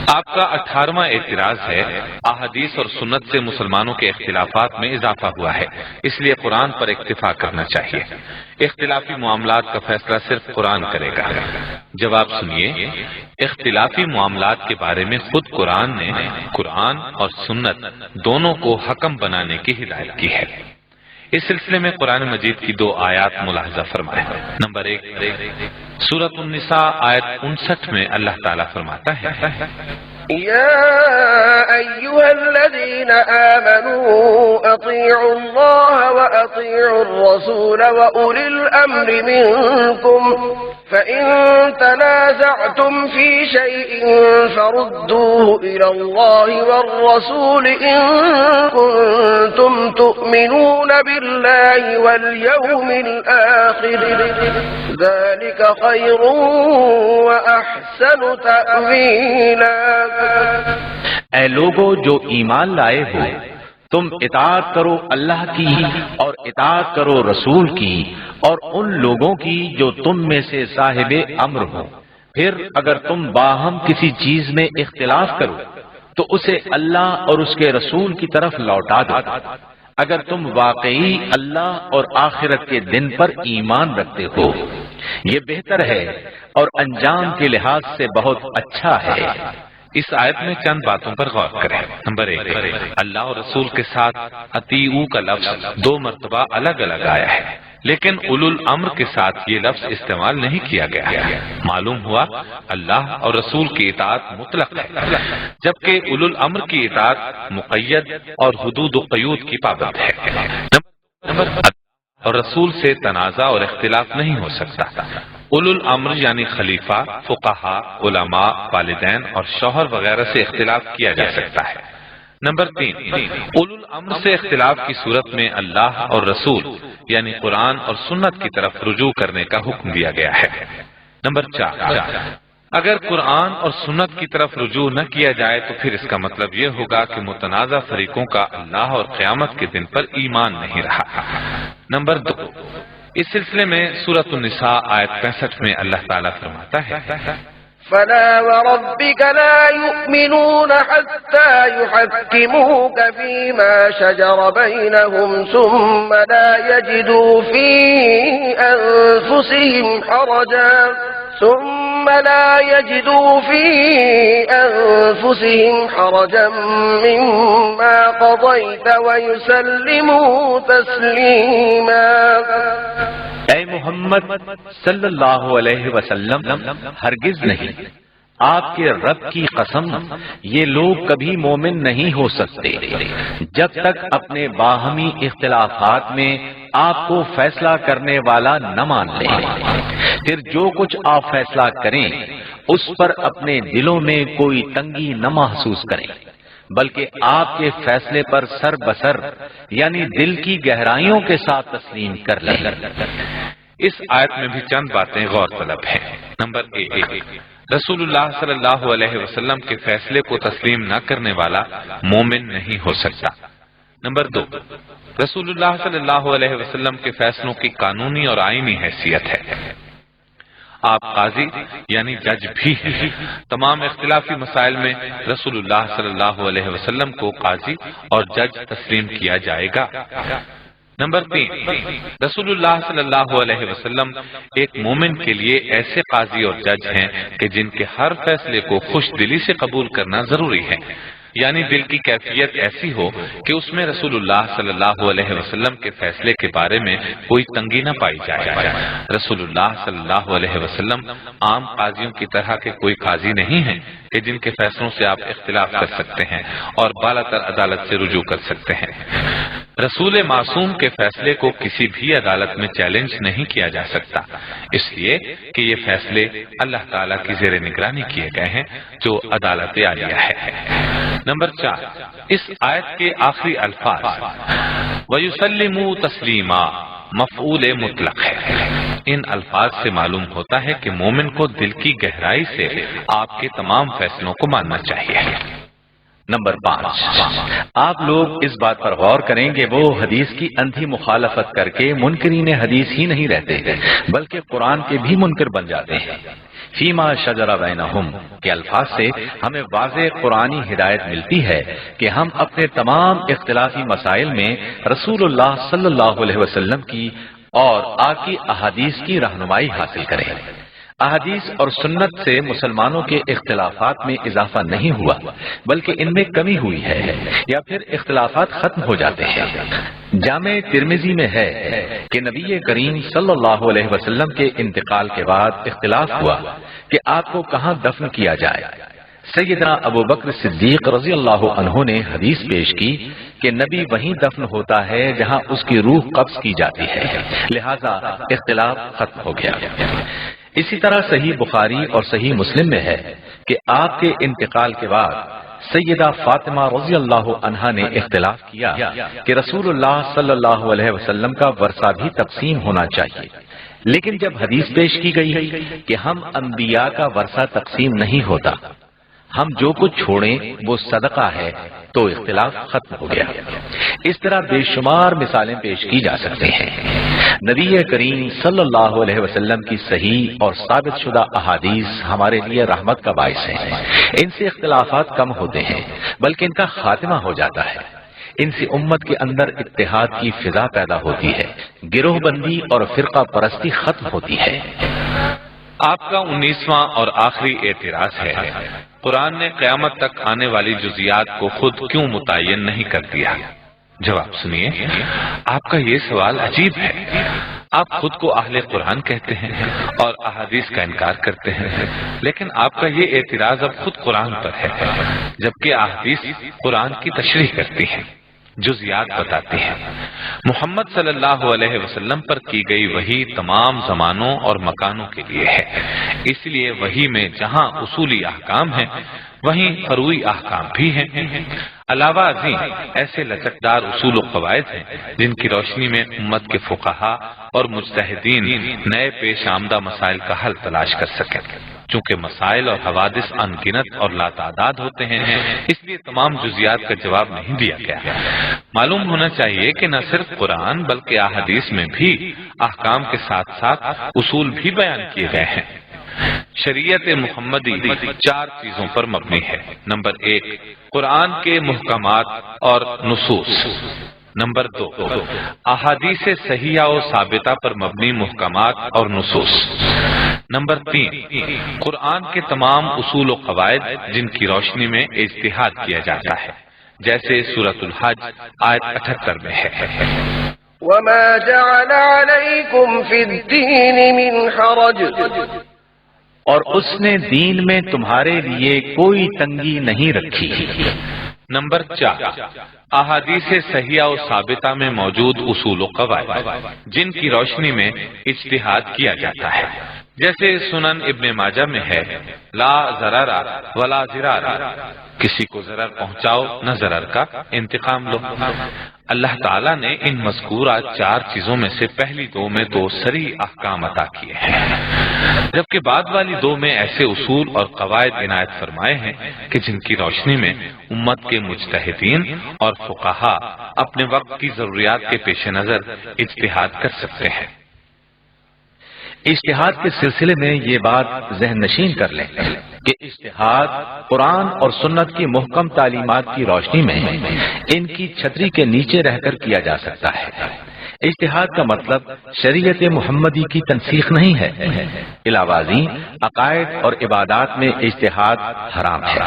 آپ کا 18واں اعتراض ہے احادیث اور سنت سے مسلمانوں کے اختلافات میں اضافہ ہوا ہے، اس لیے قرآن پر اکتفا کرنا چاہیے۔ اختلافی معاملات کا فیصلہ صرف قرآن کرے گا۔ جواب سنیے، اختلافی معاملات کے بارے میں خود قرآن نے قرآن اور سنت دونوں کو حکم بنانے کی ہدایت کی ہے۔ اس سلسلے میں قرآن مجید کی 2 آیات ملاحظہ فرمائیں۔ نمبر 1 سورۃ النساء آیت 59 میں اللہ تعالیٰ فرماتا ہے، يا أيها الذين آمنوا أطيعوا الله وأطيعوا الرسول وأولي الأمر منكم فإن تنازعتم في شيء فردوه إلى الله والرسول إن كنتم تؤمنون بالله واليوم الآخر ذلك خير وأحسن تأويلا۔ اے لوگو جو ایمان لائے ہو، تم اطاعت کرو اللہ کی اور اطاعت کرو رسول کی اور ان لوگوں کی جو تم میں سے صاحب امر ہو۔ پھر اگر تم باہم کسی چیز میں اختلاف کرو تو اسے اللہ اور اس کے رسول کی طرف لوٹا دو، اگر تم واقعی اللہ اور آخرت کے دن پر ایمان رکھتے ہو۔ یہ بہتر ہے اور انجام کے لحاظ سے بہت اچھا ہے۔ اس آیت میں چند باتوں پر غور کریں۔ نمبر 1 اللہ اور رسول کے ساتھ اطیعوا کا لفظ 2 مرتبہ الگ الگ آیا ہے، لیکن اولو الامر کے ساتھ یہ لفظ استعمال نہیں کیا گیا ہے۔ معلوم ہوا اللہ اور رسول کی اطاعت مطلق ہے، جبکہ اولو الامر کی اطاعت مقید اور حدود و قیود کی پابند ہے۔ نمبر اور رسول سے تنازع اور اختلاف نہیں ہو سکتا۔ اولو الامر یعنی خلیفہ، فقہا، علماء، والدین اور شوہر وغیرہ سے اختلاف کیا جا سکتا ہے۔ نمبر 3 اولو الامر سے اختلاف کی صورت میں اللہ اور رسول یعنی قرآن اور سنت کی طرف رجوع کرنے کا حکم دیا گیا ہے۔ نمبر 4 اگر قرآن اور سنت کی طرف رجوع نہ کیا جائے تو پھر اس کا مطلب یہ ہوگا کہ متنازع فریقوں کا اللہ اور قیامت کے دن پر ایمان نہیں رہا۔ نمبر 2 اس سلسلے میں سورۃ النساء آیت 65 میں اللہ تعالیٰ فرماتا ہے، فلا وربك لا يؤمنون حتى يحكموك فيما شجر بينهم ثم لا يجدوا في أنفسهم حرجا ثم لا يجدوا في أنفسهم حرجا مما قضيت ويسلموا تسليما۔ اے محمد صلی اللہ علیہ وسلم، ہرگز نہیں، آپ کے رب کی قسم، یہ لوگ کبھی مومن نہیں ہو سکتے جب تک اپنے باہمی اختلافات میں آپ کو فیصلہ کرنے والا نہ مان لیں۔ پھر جو کچھ آپ فیصلہ کریں اس پر اپنے دلوں میں کوئی تنگی نہ محسوس کریں، بلکہ آپ کے فیصلے پر سر بسر یعنی دل کی گہرائیوں کے ساتھ تسلیم کر لیں۔ اس آیت میں بھی چند باتیں غور طلب ہیں۔ نمبر 1، رسول اللہ صلی اللہ علیہ وسلم کے فیصلے کو تسلیم نہ کرنے والا مومن نہیں ہو سکتا۔ نمبر 2، رسول اللہ صلی اللہ علیہ وسلم کے فیصلوں کی قانونی اور آئینی حیثیت ہے۔ آپ قاضی یعنی جج بھی ہیں۔ تمام اختلافی مسائل میں رسول اللہ صلی اللہ علیہ وسلم کو قاضی اور جج تسلیم کیا جائے گا۔ نمبر 3، رسول اللہ صلی اللہ علیہ وسلم ایک مومن کے لیے ایسے قاضی اور جج ہیں کہ جن کے ہر فیصلے کو خوش دلی سے قبول کرنا ضروری ہے، یعنی دل کی کیفیت ایسی ہو کہ اس میں رسول اللہ صلی اللہ علیہ وسلم کے فیصلے کے بارے میں کوئی تنگی نہ پائی جائے۔ رسول اللہ صلی اللہ علیہ وسلم عام قاضیوں کی طرح کے کوئی قاضی نہیں ہیں کہ جن کے فیصلوں سے آپ اختلاف کر سکتے ہیں اور بالا تر عدالت سے رجوع کر سکتے ہیں۔ رسول معصوم کے فیصلے کو کسی بھی عدالت میں چیلنج نہیں کیا جا سکتا، اس لیے کہ یہ فیصلے اللہ تعالیٰ کی زیر نگرانی کیے گئے ہیں جو عدالت عالیہ ہے۔ نمبر 4، اس آیت کے آخری الفاظ وَيُسَلِّمُوا تَسْلِيمًا مفعول مطلق ہے۔ ان الفاظ سے معلوم ہوتا ہے کہ مومن کو دل کی گہرائی سے آپ کے تمام فیصلوں کو ماننا چاہیے۔ نمبر 5، آپ لوگ اس بات پر غور کریں کہ وہ حدیث کی اندھی مخالفت کر کے منکرین حدیث ہی نہیں رہتے بلکہ قرآن کے بھی منکر بن جاتے ہیں۔ فیما شجر بینہم کے الفاظ سے ہمیں واضح قرآنی ہدایت ملتی ہے کہ ہم اپنے تمام اختلافی مسائل میں رسول اللہ صلی اللہ علیہ وسلم کی اور آپ کی احادیث کی رہنمائی حاصل کریں۔ احادیث اور سنت سے مسلمانوں کے اختلافات میں اضافہ نہیں ہوا بلکہ ان میں کمی ہوئی ہے یا پھر اختلافات ختم ہو جاتے ہیں۔ جامع ترمذی میں ہے کہ نبی کریم صلی اللہ علیہ وسلم کے انتقال کے بعد اختلاف ہوا کہ آپ کو کہاں دفن کیا جائے۔ سیدنا ابو بکر صدیق رضی اللہ عنہ نے حدیث پیش کی کہ نبی وہیں دفن ہوتا ہے جہاں اس کی روح قبض کی جاتی ہے، لہذا اختلاف ختم ہو گیا۔ اسی طرح صحیح بخاری اور صحیح مسلم میں ہے کہ آپ کے انتقال کے بعد سیدہ فاطمہ رضی اللہ عنہا نے اختلاف کیا کہ رسول اللہ صلی اللہ علیہ وسلم کا ورثہ بھی تقسیم ہونا چاہیے، لیکن جب حدیث پیش کی گئی کہ ہم انبیاء کا ورثہ تقسیم نہیں ہوتا، ہم جو کچھ چھوڑیں وہ صدقہ ہے، تو اختلاف ختم ہو گیا۔ اس طرح بے شمار مثالیں پیش کی جا سکتے ہیں۔ نبی کریم صلی اللہ علیہ وسلم کی صحیح اور ثابت شدہ احادیث ہمارے لیے رحمت کا باعث ہیں۔ ان سے اختلافات کم ہوتے ہیں بلکہ ان کا خاتمہ ہو جاتا ہے۔ ان سے امت کے اندر اتحاد کی فضا پیدا ہوتی ہے، گروہ بندی اور فرقہ پرستی ختم ہوتی ہے۔ آپ کا 19واں اور آخری اعتراض ہے قرآن نے قیامت تک آنے والی جزیات کو خود کیوں متعین نہیں کر دیا؟ جواب سنیے، آپ کا یہ سوال عجیب ہے۔ آپ خود کو اہل قرآن کہتے ہیں اور احادیث کا انکار کرتے ہیں، لیکن آپ کا یہ اعتراض اب خود قرآن پر ہے، جبکہ احادیث قرآن کی تشریح کرتی ہیں، جزیات بتاتی ہیں۔ محمد صلی اللہ علیہ وسلم پر کی گئی وحی تمام زمانوں اور مکانوں کے لیے ہے، اس لیے وحی میں جہاں اصولی احکام ہیں وہیں فروعی احکام بھی ہیں۔ علاوہ ازیں ایسے لچکدار اصول و قواعد ہیں جن کی روشنی میں امت کے فقہا اور مجتہدین نئے پیش آمدہ مسائل کا حل تلاش کر سکیں۔ چونکہ مسائل اور حوادث ان گنت اور لاتعداد ہوتے ہیں، اس لیے تمام جزیات کا جواب نہیں دیا گیا۔ معلوم ہونا چاہیے کہ نہ صرف قرآن بلکہ احادیث میں بھی احکام کے ساتھ ساتھ اصول بھی بیان کیے گئے ہیں۔ شریعت محمدی 4 چیزوں پر مبنی ہے۔ نمبر 1، قرآن کے محکمات اور نصوص۔ نمبر 2، احادیث صحیحہ و ثابتہ پر مبنی محکمات اور نصوص۔ نمبر 3، قرآن کے تمام اصول و قواعد جن کی روشنی میں اجتہاد کیا جاتا ہے، جیسے سورۃ الحج آیت 78 میں ہے۔ وما جعل عليكم في الدين من حرج اور اس نے دین میں تمہارے لیے کوئی تنگی نہیں رکھی۔ نمبر 4، احادیث صحیحہ و ثابتہ میں موجود اصول و قواعد جن کی روشنی میں اجتہاد کیا جاتا ہے، جیسے سنن ابن ماجہ میں ہے لا ضرر ولا ضرار، کسی کو ضرر پہنچاؤ نہ ضرر کا انتقام لو۔ اللہ تعالیٰ نے ان مذکورہ 4 چیزوں میں سے پہلی 2 میں تو صریح احکام عطا کیے ہیں، جبکہ بعد والی 2 میں ایسے اصول اور قواعد عنایت فرمائے ہیں کہ جن کی روشنی میں امت کے مجتہدین اور فقہا اپنے وقت کی ضروریات کے پیش نظر اجتہاد کر سکتے ہیں۔ اجتہاد کے سلسلے میں یہ بات ذہن نشین کر لیں کہ اجتہاد قرآن اور سنت کی محکم تعلیمات کی روشنی میں ان کی چھتری کے نیچے رہ کر کیا جا سکتا ہے۔ اجتہاد کا مطلب شریعت محمدی کی تنسیخ نہیں ہے، علاوہ ازیں عقائد اور عبادات میں اجتہاد حرام ہے۔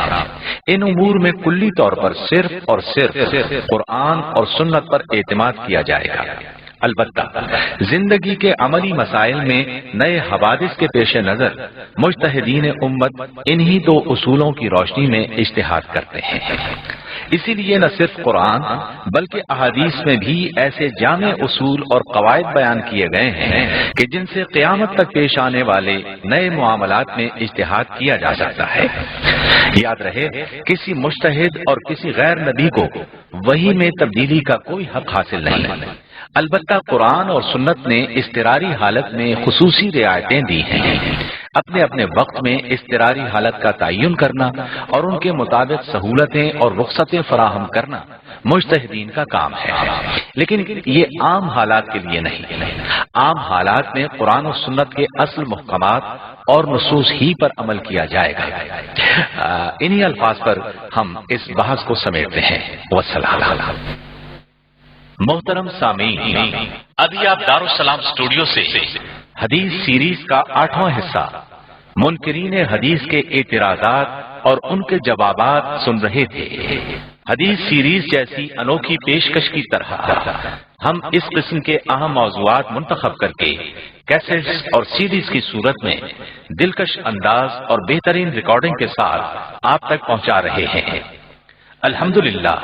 ان امور میں کلی طور پر صرف اور صرف قرآن اور سنت پر اعتماد کیا جائے گا۔ البتہ زندگی کے عملی مسائل میں نئے حوادث کے پیش نظر مجتہدین امت انہی 2 اصولوں کی روشنی میں اجتہاد کرتے ہیں۔ اسی لیے نہ صرف قرآن بلکہ احادیث میں بھی ایسے جامع اصول اور قواعد بیان کیے گئے ہیں کہ جن سے قیامت تک پیش آنے والے نئے معاملات میں اجتہاد کیا جا سکتا ہے۔ یاد رہے، کسی مجتہد اور کسی غیر نبی کو وحی میں تبدیلی کا کوئی حق حاصل نہیں، البتہ قرآن اور سنت نے اضطراری حالت میں خصوصی رعایتیں دی ہیں۔ اپنے اپنے وقت میں اضطراری حالت کا تعین کرنا اور ان کے مطابق سہولتیں اور رخصتیں فراہم کرنا مجتہدین کا کام ہے، لیکن یہ عام حالات کے لیے نہیں۔ عام حالات میں قرآن و سنت کے اصل محکمات اور نصوص ہی پر عمل کیا جائے گا۔ انہی الفاظ پر ہم اس بحث کو سمیٹتے ہیں۔ والسلام۔ محترم سامعین، ابھی آپ دارالسلام اسٹوڈیو سے حدیث سیریز کا 8واں حصہ منکرین حدیث کے اعتراضات اور ان کے جوابات سن رہے تھے۔ حدیث سیریز جیسی انوکھی پیشکش کی طرح ہم اس قسم کے اہم موضوعات منتخب کر کے کیسٹس اور سیڈیز کی صورت میں دلکش انداز اور بہترین ریکارڈنگ کے ساتھ آپ تک پہنچا رہے ہیں۔ الحمدللہ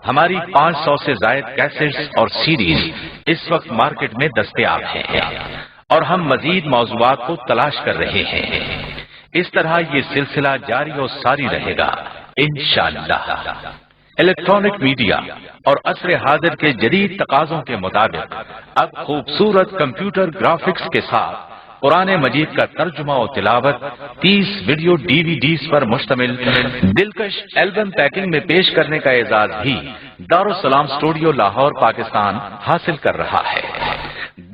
ہماری 500 سے زائد کیسٹس اور سیڈیز اس وقت مارکیٹ میں دستیاب ہیں اور ہم مزید موضوعات کو تلاش کر رہے ہیں۔ اس طرح یہ سلسلہ جاری و ساری رہے گا انشاءاللہ۔ الیکٹرانک میڈیا اور عصر حاضر کے جدید تقاضوں کے مطابق اب خوبصورت کمپیوٹر گرافکس کے ساتھ قرآن مجید کا ترجمہ و تلاوت 30 ویڈیو DVDs پر مشتمل دلکش البم پیکنگ میں پیش کرنے کا اعزاز بھی دارالسلام اسٹوڈیو لاہور پاکستان حاصل کر رہا ہے۔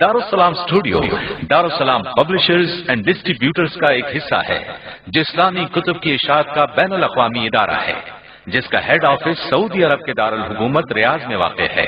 دارالسلام اسٹوڈیو دارالسلام پبلشرز اینڈ ڈسٹریبیوٹرز کا ایک حصہ ہے جو اسلامی کتب کی اشاعت کا بین الاقوامی ادارہ ہے، جس کا ہیڈ آفس سعودی عرب کے دارالحکومت ریاض میں واقع ہے۔